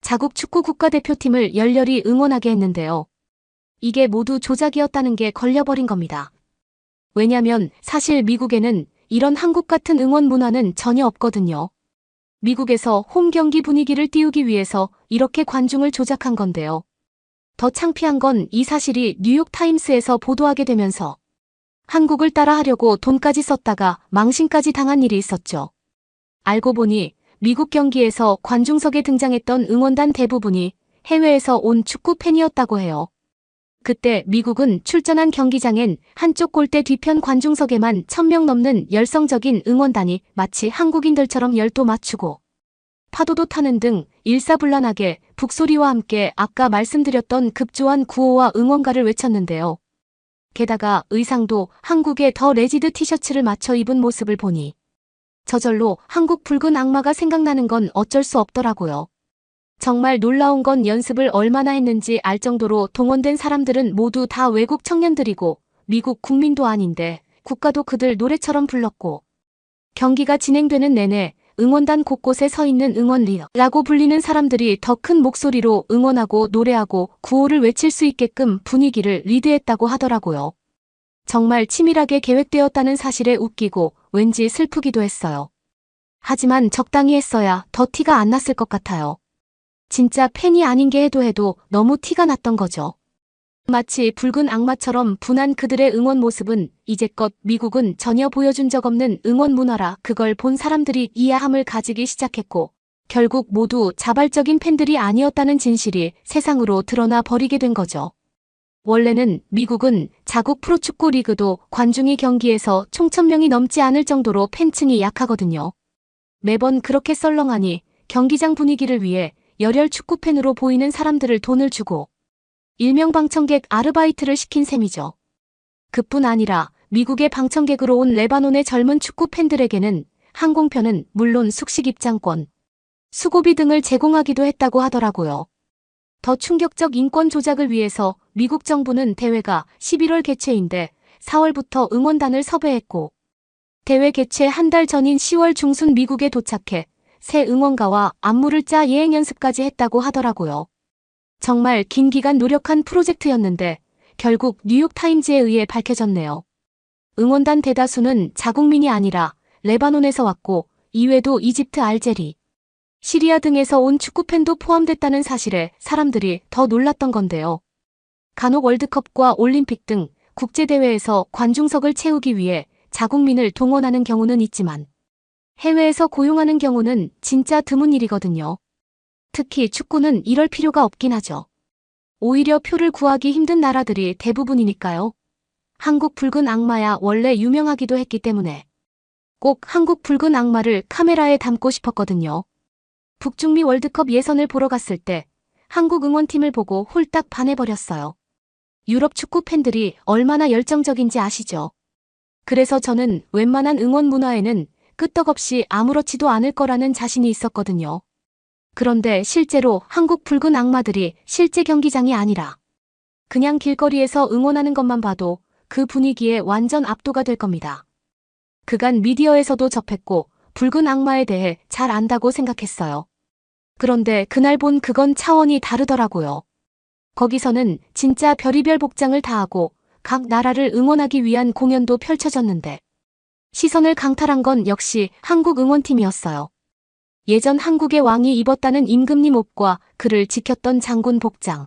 자국 축구 국가대표팀을 열렬히 응원하게 했는데요. 이게 모두 조작이었다는 게 걸려버린 겁니다. 왜냐면 사실 미국에는 이런 한국 같은 응원 문화는 전혀 없거든요. 미국에서 홈 경기 분위기를 띄우기 위해서 이렇게 관중을 조작한 건데요. 더 창피한 건 이 사실이 뉴욕타임스에서 보도하게 되면서 한국을 따라하려고 돈까지 썼다가 망신까지 당한 일이 있었죠. 알고 보니 미국 경기에서 관중석에 등장했던 응원단 대부분이 해외에서 온 축구 팬이었다고 해요. 그때 미국은 출전한 경기장엔 한쪽 골대 뒤편 관중석에만 1000명 넘는 열성적인 응원단이 마치 한국인들처럼 열도 맞추고 파도도 타는 등 일사불란하게 북소리와 함께 아까 말씀드렸던 급조한 구호와 응원가를 외쳤는데요. 게다가 의상도 한국의 더 레지드 티셔츠를 맞춰 입은 모습을 보니 저절로 한국 붉은 악마가 생각나는 건 어쩔 수 없더라고요. 정말 놀라운 건 연습을 얼마나 했는지 알 정도로 동원된 사람들은 모두 다 외국 청년들이고 미국 국민도 아닌데 국가도 그들 노래처럼 불렀고 경기가 진행되는 내내 응원단 곳곳에 서 있는 응원 리더라고 불리는 사람들이 더 큰 목소리로 응원하고 노래하고 구호를 외칠 수 있게끔 분위기를 리드했다고 하더라고요. 정말 치밀하게 계획되었다는 사실에 웃기고 왠지 슬프기도 했어요. 하지만 적당히 했어야 더 티가 안 났을 것 같아요. 진짜 팬이 아닌 게 해도 너무 티가 났던 거죠. 마치 붉은 악마처럼 분한 그들의 응원 모습은 이제껏 미국은 전혀 보여준 적 없는 응원 문화라 그걸 본 사람들이 이해함을 가지기 시작했고 결국 모두 자발적인 팬들이 아니었다는 진실이 세상으로 드러나 버리게 된 거죠. 원래는 미국은 자국 프로축구 리그도 관중이 경기에서 총 1000명이 넘지 않을 정도로 팬층이 약하거든요. 매번 그렇게 썰렁하니 경기장 분위기를 위해 열혈 축구팬으로 보이는 사람들을 돈을 주고 일명 방청객 아르바이트를 시킨 셈이죠. 그뿐 아니라 미국의 방청객으로 온 레바논의 젊은 축구 팬들에게는 항공편은 물론 숙식 입장권, 수고비 등을 제공하기도 했다고 하더라고요. 더 충격적 인권 조작을 위해서 미국 정부는 대회가 11월 개최인데 4월부터 응원단을 섭외했고 대회 개최 한 달 전인 10월 중순 미국에 도착해 새 응원가와 안무를 짜 예행 연습까지 했다고 하더라고요. 정말 긴 기간 노력한 프로젝트였는데 결국 뉴욕타임즈에 의해 밝혀졌네요. 응원단 대다수는 자국민이 아니라 레바논에서 왔고 이외에도 이집트, 알제리, 시리아 등에서 온 축구팬도 포함됐다는 사실에 사람들이 더 놀랐던 건데요. 간혹 월드컵과 올림픽 등 국제대회에서 관중석을 채우기 위해 자국민을 동원하는 경우는 있지만 해외에서 고용하는 경우는 진짜 드문 일이거든요. 특히 축구는 이럴 필요가 없긴 하죠. 오히려 표를 구하기 힘든 나라들이 대부분이니까요. 한국 붉은 악마야 원래 유명하기도 했기 때문에 꼭 한국 붉은 악마를 카메라에 담고 싶었거든요. 북중미 월드컵 예선을 보러 갔을 때 한국 응원팀을 보고 홀딱 반해버렸어요. 유럽 축구 팬들이 얼마나 열정적인지 아시죠? 그래서 저는 웬만한 응원 문화에는 끄떡없이 아무렇지도 않을 거라는 자신이 있었거든요. 그런데 실제로 한국 붉은 악마들이 실제 경기장이 아니라 그냥 길거리에서 응원하는 것만 봐도 그 분위기에 완전 압도가 될 겁니다. 그간 미디어에서도 접했고 붉은 악마에 대해 잘 안다고 생각했어요. 그런데 그날 본 그건 차원이 다르더라고요. 거기서는 진짜 별의별 복장을 다하고 각 나라를 응원하기 위한 공연도 펼쳐졌는데 시선을 강탈한 건 역시 한국 응원팀이었어요. 예전 한국의 왕이 입었다는 임금님 옷과 그를 지켰던 장군 복장,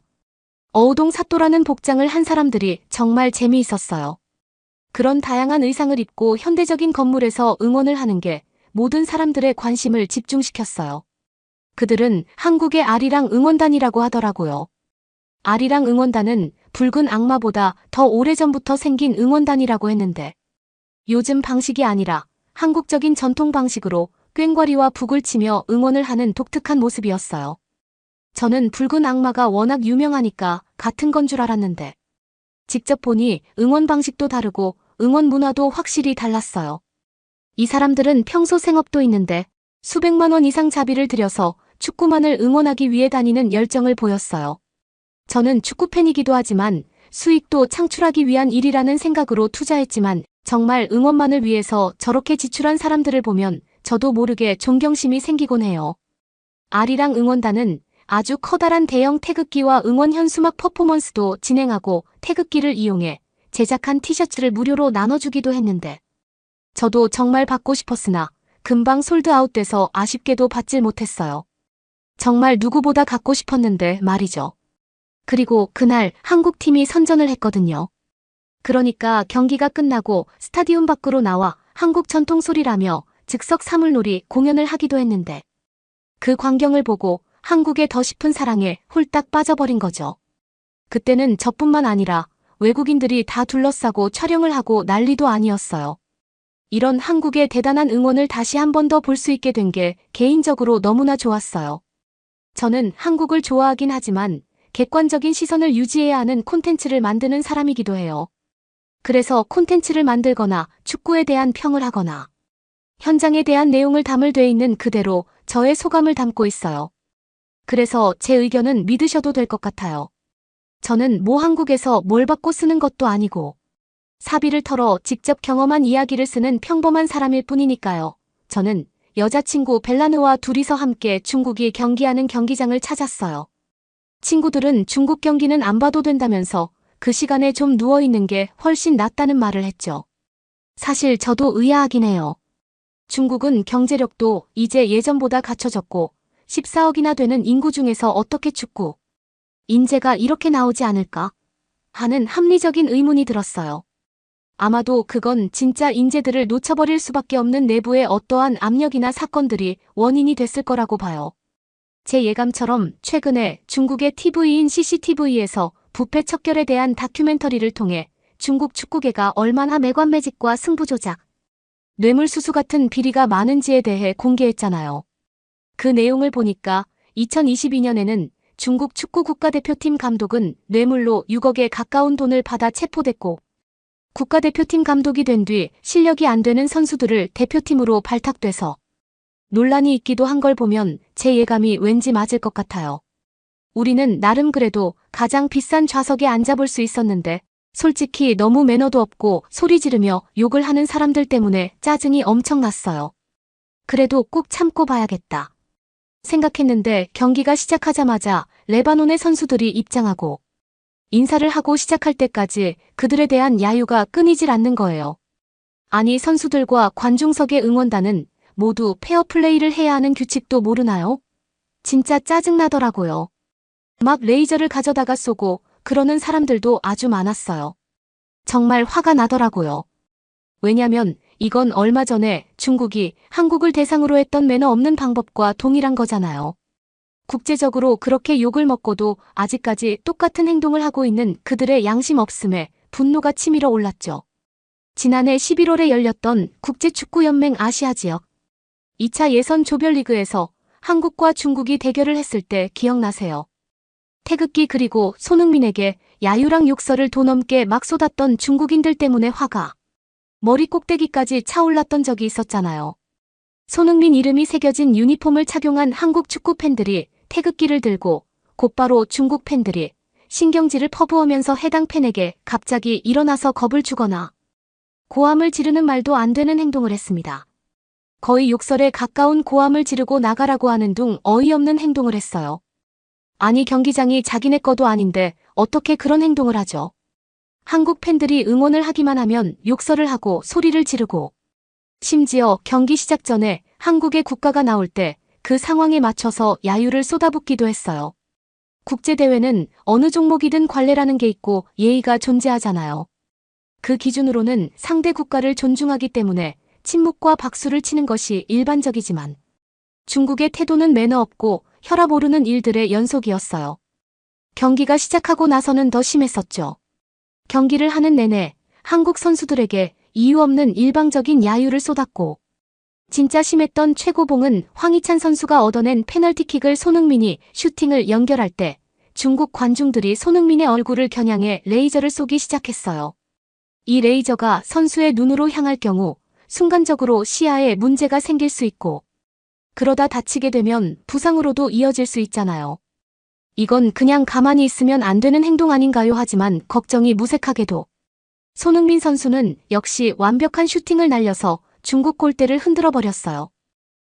어우동 사또라는 복장을 한 사람들이 정말 재미있었어요. 그런 다양한 의상을 입고 현대적인 건물에서 응원을 하는 게 모든 사람들의 관심을 집중시켰어요. 그들은 한국의 아리랑 응원단이라고 하더라고요. 아리랑 응원단은 붉은 악마보다 더 오래전부터 생긴 응원단이라고 했는데 요즘 방식이 아니라 한국적인 전통 방식으로 꽹과리와 북을 치며 응원을 하는 독특한 모습이었어요. 저는 붉은 악마가 워낙 유명하니까 같은 건 줄 알았는데 직접 보니 응원 방식도 다르고 응원 문화도 확실히 달랐어요. 이 사람들은 평소 생업도 있는데 수백만 원 이상 자비를 들여서 축구만을 응원하기 위해 다니는 열정을 보였어요. 저는 축구팬이기도 하지만 수익도 창출하기 위한 일이라는 생각으로 투자했지만 정말 응원만을 위해서 저렇게 지출한 사람들을 보면 저도 모르게 존경심이 생기곤 해요. 아리랑 응원단은 아주 커다란 대형 태극기와 응원 현수막 퍼포먼스도 진행하고 태극기를 이용해 제작한 티셔츠를 무료로 나눠주기도 했는데 저도 정말 받고 싶었으나 금방 솔드아웃돼서 아쉽게도 받질 못했어요. 정말 누구보다 갖고 싶었는데 말이죠. 그리고 그날 한국팀이 선전을 했거든요. 그러니까 경기가 끝나고 스타디움 밖으로 나와 한국 전통소리라며 즉석 사물놀이 공연을 하기도 했는데 그 광경을 보고 한국에 더 싶은 사랑에 홀딱 빠져버린 거죠. 그때는 저뿐만 아니라 외국인들이 다 둘러싸고 촬영을 하고 난리도 아니었어요. 이런 한국의 대단한 응원을 다시 한 번 더 볼 수 있게 된 게 개인적으로 너무나 좋았어요. 저는 한국을 좋아하긴 하지만 객관적인 시선을 유지해야 하는 콘텐츠를 만드는 사람이기도 해요. 그래서 콘텐츠를 만들거나 축구에 대한 평을 하거나 현장에 대한 내용을 담을 돼 있는 그대로 저의 소감을 담고 있어요. 그래서 제 의견은 믿으셔도 될 것 같아요. 저는 뭐 한국에서 뭘 받고 쓰는 것도 아니고 사비를 털어 직접 경험한 이야기를 쓰는 평범한 사람일 뿐이니까요. 저는 여자친구 벨라느와 둘이서 함께 중국이 경기하는 경기장을 찾았어요. 친구들은 중국 경기는 안 봐도 된다면서 그 시간에 좀 누워있는 게 훨씬 낫다는 말을 했죠. 사실 저도 의아하긴 해요. 중국은 경제력도 이제 예전보다 갖춰졌고 14억이나 되는 인구 중에서 어떻게 축구 인재가 이렇게 나오지 않을까 하는 합리적인 의문이 들었어요. 아마도 그건 진짜 인재들을 놓쳐버릴 수밖에 없는 내부의 어떠한 압력이나 사건들이 원인이 됐을 거라고 봐요. 제 예감처럼 최근에 중국의 TV인 CCTV에서 부패 척결에 대한 다큐멘터리를 통해 중국 축구계가 얼마나 매관매직과 승부조작, 뇌물수수 같은 비리가 많은지에 대해 공개했잖아요. 그 내용을 보니까 2022년에는 중국 축구 국가대표팀 감독은 뇌물로 6억에 가까운 돈을 받아 체포됐고, 국가대표팀 감독이 된 뒤 실력이 안 되는 선수들을 대표팀으로 발탁돼서 논란이 있기도 한 걸 보면 제 예감이 왠지 맞을 것 같아요. 우리는 나름 그래도 가장 비싼 좌석에 앉아볼 수 있었는데 솔직히 너무 매너도 없고 소리 지르며 욕을 하는 사람들 때문에 짜증이 엄청 났어요. 그래도 꼭 참고 봐야겠다 생각했는데 경기가 시작하자마자 레바논의 선수들이 입장하고 인사를 하고 시작할 때까지 그들에 대한 야유가 끊이질 않는 거예요. 아니 선수들과 관중석의 응원단은 모두 페어플레이를 해야 하는 규칙도 모르나요? 진짜 짜증나더라고요. 막 레이저를 가져다가 쏘고 그러는 사람들도 아주 많았어요. 정말 화가 나더라고요. 왜냐면 이건 얼마 전에 중국이 한국을 대상으로 했던 매너 없는 방법과 동일한 거잖아요. 국제적으로 그렇게 욕을 먹고도 아직까지 똑같은 행동을 하고 있는 그들의 양심 없음에 분노가 치밀어 올랐죠. 지난해 11월에 열렸던 국제축구연맹 아시아 지역 2차 예선 조별리그에서 한국과 중국이 대결을 했을 때 기억나세요? 태극기 그리고 손흥민에게 야유랑 욕설을 도 넘게 막 쏟았던 중국인들 때문에 화가 머리 꼭대기까지 차올랐던 적이 있었잖아요. 손흥민 이름이 새겨진 유니폼을 착용한 한국 축구 팬들이 태극기를 들고 곧바로 중국 팬들이 신경질을 퍼부으면서 해당 팬에게 갑자기 일어나서 겁을 주거나 고함을 지르는 말도 안 되는 행동을 했습니다. 거의 욕설에 가까운 고함을 지르고 나가라고 하는 둥 어이없는 행동을 했어요. 아니 경기장이 자기네 거도 아닌데 어떻게 그런 행동을 하죠? 한국 팬들이 응원을 하기만 하면 욕설을 하고 소리를 지르고 심지어 경기 시작 전에 한국의 국가가 나올 때 그 상황에 맞춰서 야유를 쏟아붓기도 했어요. 국제대회는 어느 종목이든 관례라는 게 있고 예의가 존재하잖아요. 그 기준으로는 상대 국가를 존중하기 때문에 침묵과 박수를 치는 것이 일반적이지만 중국의 태도는 매너 없고 혈압 오르는 일들의 연속이었어요. 경기가 시작하고 나서는 더 심했었죠. 경기를 하는 내내 한국 선수들에게 이유 없는 일방적인 야유를 쏟았고 진짜 심했던 최고봉은 황희찬 선수가 얻어낸 페널티킥을 손흥민이 슈팅을 연결할 때 중국 관중들이 손흥민의 얼굴을 겨냥해 레이저를 쏘기 시작했어요. 이 레이저가 선수의 눈으로 향할 경우 순간적으로 시야에 문제가 생길 수 있고 그러다 다치게 되면 부상으로도 이어질 수 있잖아요. 이건 그냥 가만히 있으면 안 되는 행동 아닌가요? 하지만 걱정이 무색하게도 손흥민 선수는 역시 완벽한 슈팅을 날려서 중국 골대를 흔들어 버렸어요.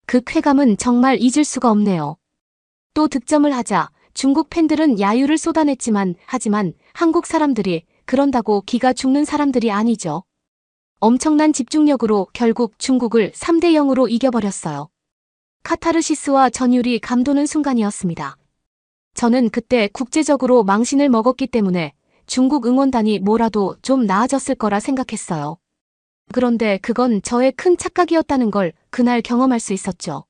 그 쾌감은 정말 잊을 수가 없네요. 또 득점을 하자 중국 팬들은 야유를 쏟아냈지만 하지만 한국 사람들이 그런다고 기가 죽는 사람들이 아니죠. 엄청난 집중력으로 결국 중국을 3대 0으로 이겨버렸어요. 카타르시스와 전율이 감도는 순간이었습니다. 저는 그때 국제적으로 망신을 먹었기 때문에 중국 응원단이 뭐라도 좀 나아졌을 거라 생각했어요. 그런데 그건 저의 큰 착각이었다는 걸 그날 경험할 수 있었죠.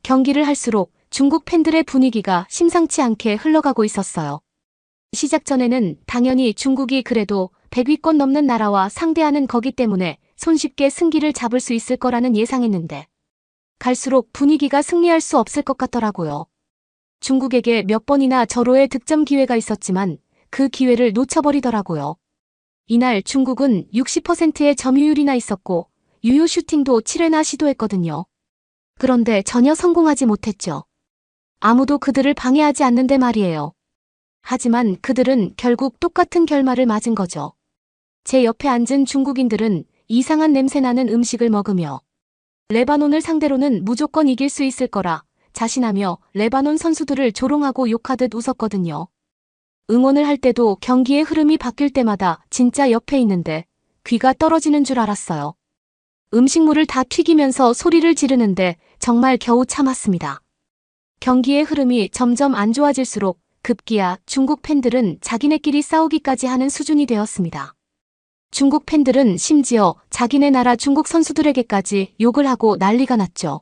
경기를 할수록 중국 팬들의 분위기가 심상치 않게 흘러가고 있었어요. 시작 전에는 당연히 중국이 그래도 100위권 넘는 나라와 상대하는 거기 때문에 손쉽게 승기를 잡을 수 있을 거라는 예상했는데 갈수록 분위기가 승리할 수 없을 것 같더라고요. 중국에게 몇 번이나 절호의 득점 기회가 있었지만 그 기회를 놓쳐버리더라고요. 이날 중국은 60%의 점유율이나 있었고 유효 슈팅도 7회나 시도했거든요. 그런데 전혀 성공하지 못했죠. 아무도 그들을 방해하지 않는데 말이에요. 하지만 그들은 결국 똑같은 결말을 맞은 거죠. 제 옆에 앉은 중국인들은 이상한 냄새나는 음식을 먹으며 레바논을 상대로는 무조건 이길 수 있을 거라 자신하며 레바논 선수들을 조롱하고 욕하듯 웃었거든요. 응원을 할 때도 경기의 흐름이 바뀔 때마다 진짜 옆에 있는데 귀가 떨어지는 줄 알았어요. 음식물을 다 튀기면서 소리를 지르는데 정말 겨우 참았습니다. 경기의 흐름이 점점 안 좋아질수록 급기야 중국 팬들은 자기네끼리 싸우기까지 하는 수준이 되었습니다. 중국 팬들은 심지어 자기네 나라 중국 선수들에게까지 욕을 하고 난리가 났죠.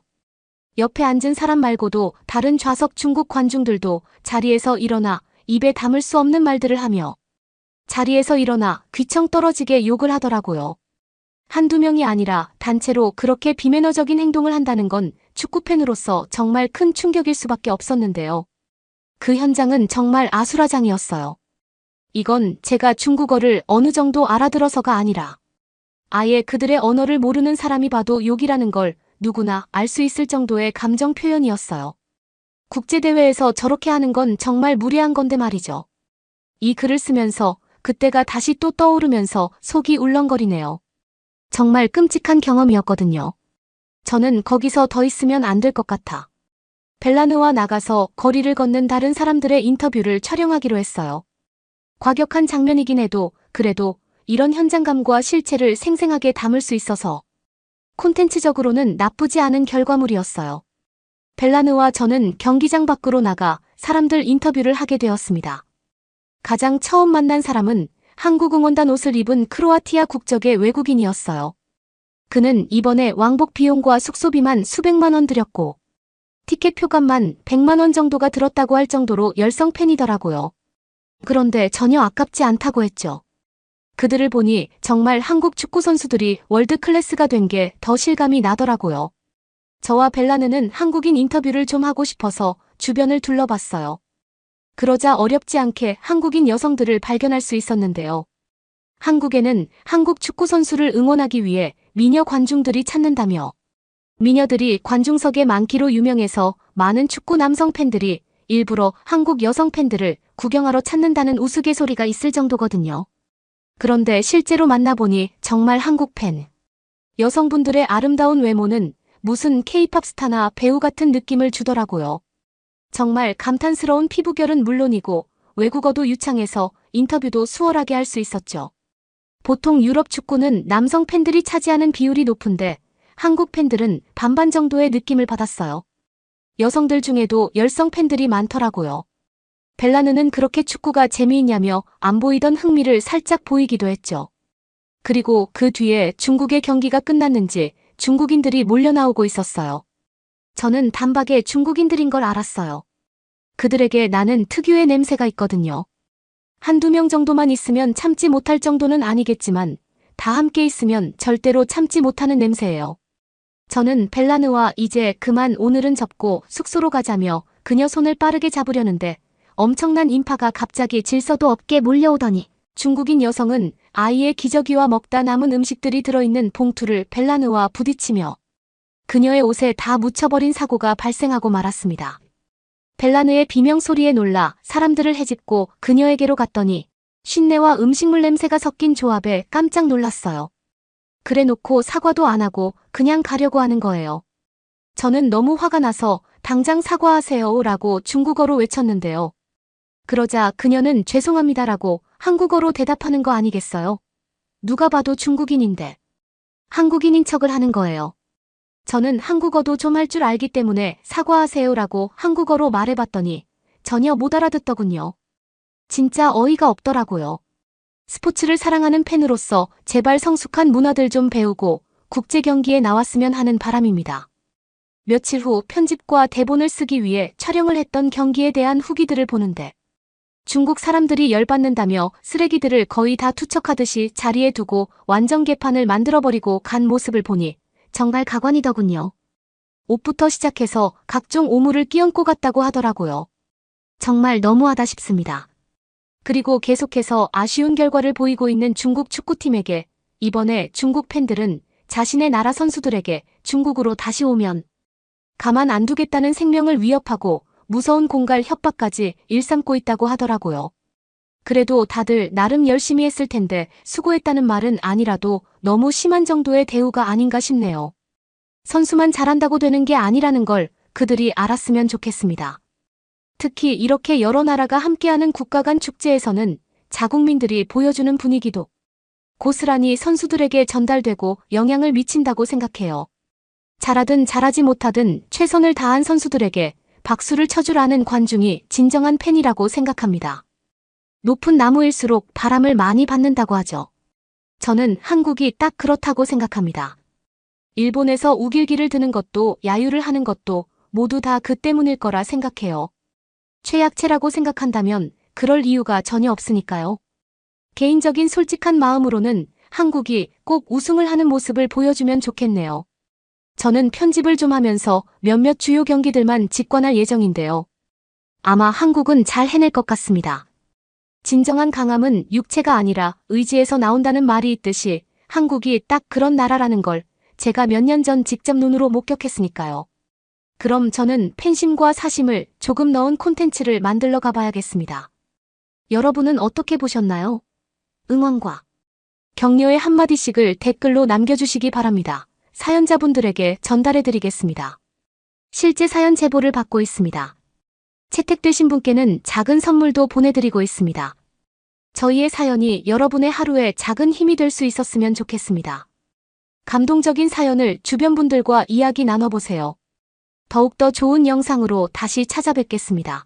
옆에 앉은 사람 말고도 다른 좌석 중국 관중들도 자리에서 일어나 입에 담을 수 없는 말들을 하며 자리에서 일어나 귀청 떨어지게 욕을 하더라고요. 한두 명이 아니라 단체로 그렇게 비매너적인 행동을 한다는 건 축구팬으로서 정말 큰 충격일 수밖에 없었는데요. 그 현장은 정말 아수라장이었어요. 이건 제가 중국어를 어느 정도 알아들어서가 아니라 아예 그들의 언어를 모르는 사람이 봐도 욕이라는 걸 누구나 알 수 있을 정도의 감정 표현이었어요. 국제대회에서 저렇게 하는 건 정말 무례한 건데 말이죠. 이 글을 쓰면서 그때가 다시 또 떠오르면서 속이 울렁거리네요. 정말 끔찍한 경험이었거든요. 저는 거기서 더 있으면 안 될 것 같아 벨라느와 나가서 거리를 걷는 다른 사람들의 인터뷰를 촬영하기로 했어요. 과격한 장면이긴 해도 그래도 이런 현장감과 실체를 생생하게 담을 수 있어서 콘텐츠적으로는 나쁘지 않은 결과물이었어요. 벨라느와 저는 경기장 밖으로 나가 사람들 인터뷰를 하게 되었습니다. 가장 처음 만난 사람은 한국 응원단 옷을 입은 크로아티아 국적의 외국인이었어요. 그는 이번에 왕복 비용과 숙소비만 수백만 원 들였고 티켓 표값만 100만 원 정도가 들었다고 할 정도로 열성 팬이더라고요. 그런데 전혀 아깝지 않다고 했죠. 그들을 보니 정말 한국 축구 선수들이 월드 클래스가 된 게 더 실감이 나더라고요. 저와 벨라느는 한국인 인터뷰를 좀 하고 싶어서 주변을 둘러봤어요. 그러자 어렵지 않게 한국인 여성들을 발견할 수 있었는데요. 한국에는 한국 축구 선수를 응원하기 위해 미녀 관중들이 찾는다며 미녀들이 관중석에 많기로 유명해서 많은 축구 남성 팬들이 일부러 한국 여성 팬들을 구경하러 찾는다는 우스갯소리가 있을 정도거든요. 그런데 실제로 만나보니 정말 한국 팬. 여성분들의 아름다운 외모는 무슨 K-팝 스타나 배우 같은 느낌을 주더라고요. 정말 감탄스러운 피부결은 물론이고 외국어도 유창해서 인터뷰도 수월하게 할 수 있었죠. 보통 유럽 축구는 남성 팬들이 차지하는 비율이 높은데 한국 팬들은 반반 정도의 느낌을 받았어요. 여성들 중에도 열성 팬들이 많더라고요. 벨라느는 그렇게 축구가 재미있냐며 안 보이던 흥미를 살짝 보이기도 했죠. 그리고 그 뒤에 중국의 경기가 끝났는지 중국인들이 몰려나오고 있었어요. 저는 단박에 중국인들인 걸 알았어요. 그들에게 나는 특유의 냄새가 있거든요. 한두 명 정도만 있으면 참지 못할 정도는 아니겠지만 다 함께 있으면 절대로 참지 못하는 냄새예요. 저는 벨라느와 이제 그만 오늘은 접고 숙소로 가자며 그녀 손을 빠르게 잡으려는데 엄청난 인파가 갑자기 질서도 없게 몰려오더니 중국인 여성은 아이의 기저귀와 먹다 남은 음식들이 들어있는 봉투를 벨라느와 부딪히며 그녀의 옷에 다 묻혀버린 사고가 발생하고 말았습니다. 벨라느의 비명소리에 놀라 사람들을 헤집고 그녀에게로 갔더니 쉰내와 음식물 냄새가 섞인 조합에 깜짝 놀랐어요. 그래놓고 사과도 안 하고 그냥 가려고 하는 거예요. 저는 너무 화가 나서 당장 사과하세요라고 중국어로 외쳤는데요. 그러자 그녀는 죄송합니다라고 한국어로 대답하는 거 아니겠어요? 누가 봐도 중국인인데 한국인인 척을 하는 거예요. 저는 한국어도 좀 할 줄 알기 때문에 사과하세요라고 한국어로 말해봤더니 전혀 못 알아듣더군요. 진짜 어이가 없더라고요. 스포츠를 사랑하는 팬으로서 제발 성숙한 문화들 좀 배우고 국제 경기에 나왔으면 하는 바람입니다. 며칠 후 편집과 대본을 쓰기 위해 촬영을 했던 경기에 대한 후기들을 보는데 중국 사람들이 열받는다며 쓰레기들을 거의 다 투척하듯이 자리에 두고 완전 개판을 만들어버리고 간 모습을 보니 정말 가관이더군요. 옷부터 시작해서 각종 오물을 끼얹고 갔다고 하더라고요. 정말 너무하다 싶습니다. 그리고 계속해서 아쉬운 결과를 보이고 있는 중국 축구팀에게 이번에 중국 팬들은 자신의 나라 선수들에게 중국으로 다시 오면 가만 안 두겠다는 생명을 위협하고 무서운 공갈 협박까지 일삼고 있다고 하더라고요. 그래도 다들 나름 열심히 했을 텐데 수고했다는 말은 아니라도 너무 심한 정도의 대우가 아닌가 싶네요. 선수만 잘한다고 되는 게 아니라는 걸 그들이 알았으면 좋겠습니다. 특히 이렇게 여러 나라가 함께하는 국가 간 축제에서는 자국민들이 보여주는 분위기도 고스란히 선수들에게 전달되고 영향을 미친다고 생각해요. 잘하든 잘하지 못하든 최선을 다한 선수들에게 박수를 쳐줄 아는 관중이 진정한 팬이라고 생각합니다. 높은 나무일수록 바람을 많이 받는다고 하죠. 저는 한국이 딱 그렇다고 생각합니다. 일본에서 우길기를 드는 것도 야유를 하는 것도 모두 다 그 때문일 거라 생각해요. 최약체라고 생각한다면 그럴 이유가 전혀 없으니까요. 개인적인 솔직한 마음으로는 한국이 꼭 우승을 하는 모습을 보여주면 좋겠네요. 저는 편집을 좀 하면서 몇몇 주요 경기들만 직관할 예정인데요. 아마 한국은 잘 해낼 것 같습니다. 진정한 강함은 육체가 아니라 의지에서 나온다는 말이 있듯이 한국이 딱 그런 나라라는 걸 제가 몇 년 전 직접 눈으로 목격했으니까요. 그럼 저는 팬심과 사심을 조금 넣은 콘텐츠를 만들러 가봐야겠습니다. 여러분은 어떻게 보셨나요? 응원과 격려의 한마디씩을 댓글로 남겨주시기 바랍니다. 사연자분들에게 전달해드리겠습니다. 실제 사연 제보를 받고 있습니다. 채택되신 분께는 작은 선물도 보내드리고 있습니다. 저희의 사연이 여러분의 하루에 작은 힘이 될 수 있었으면 좋겠습니다. 감동적인 사연을 주변 분들과 이야기 나눠보세요. 더욱더 좋은 영상으로 다시 찾아뵙겠습니다.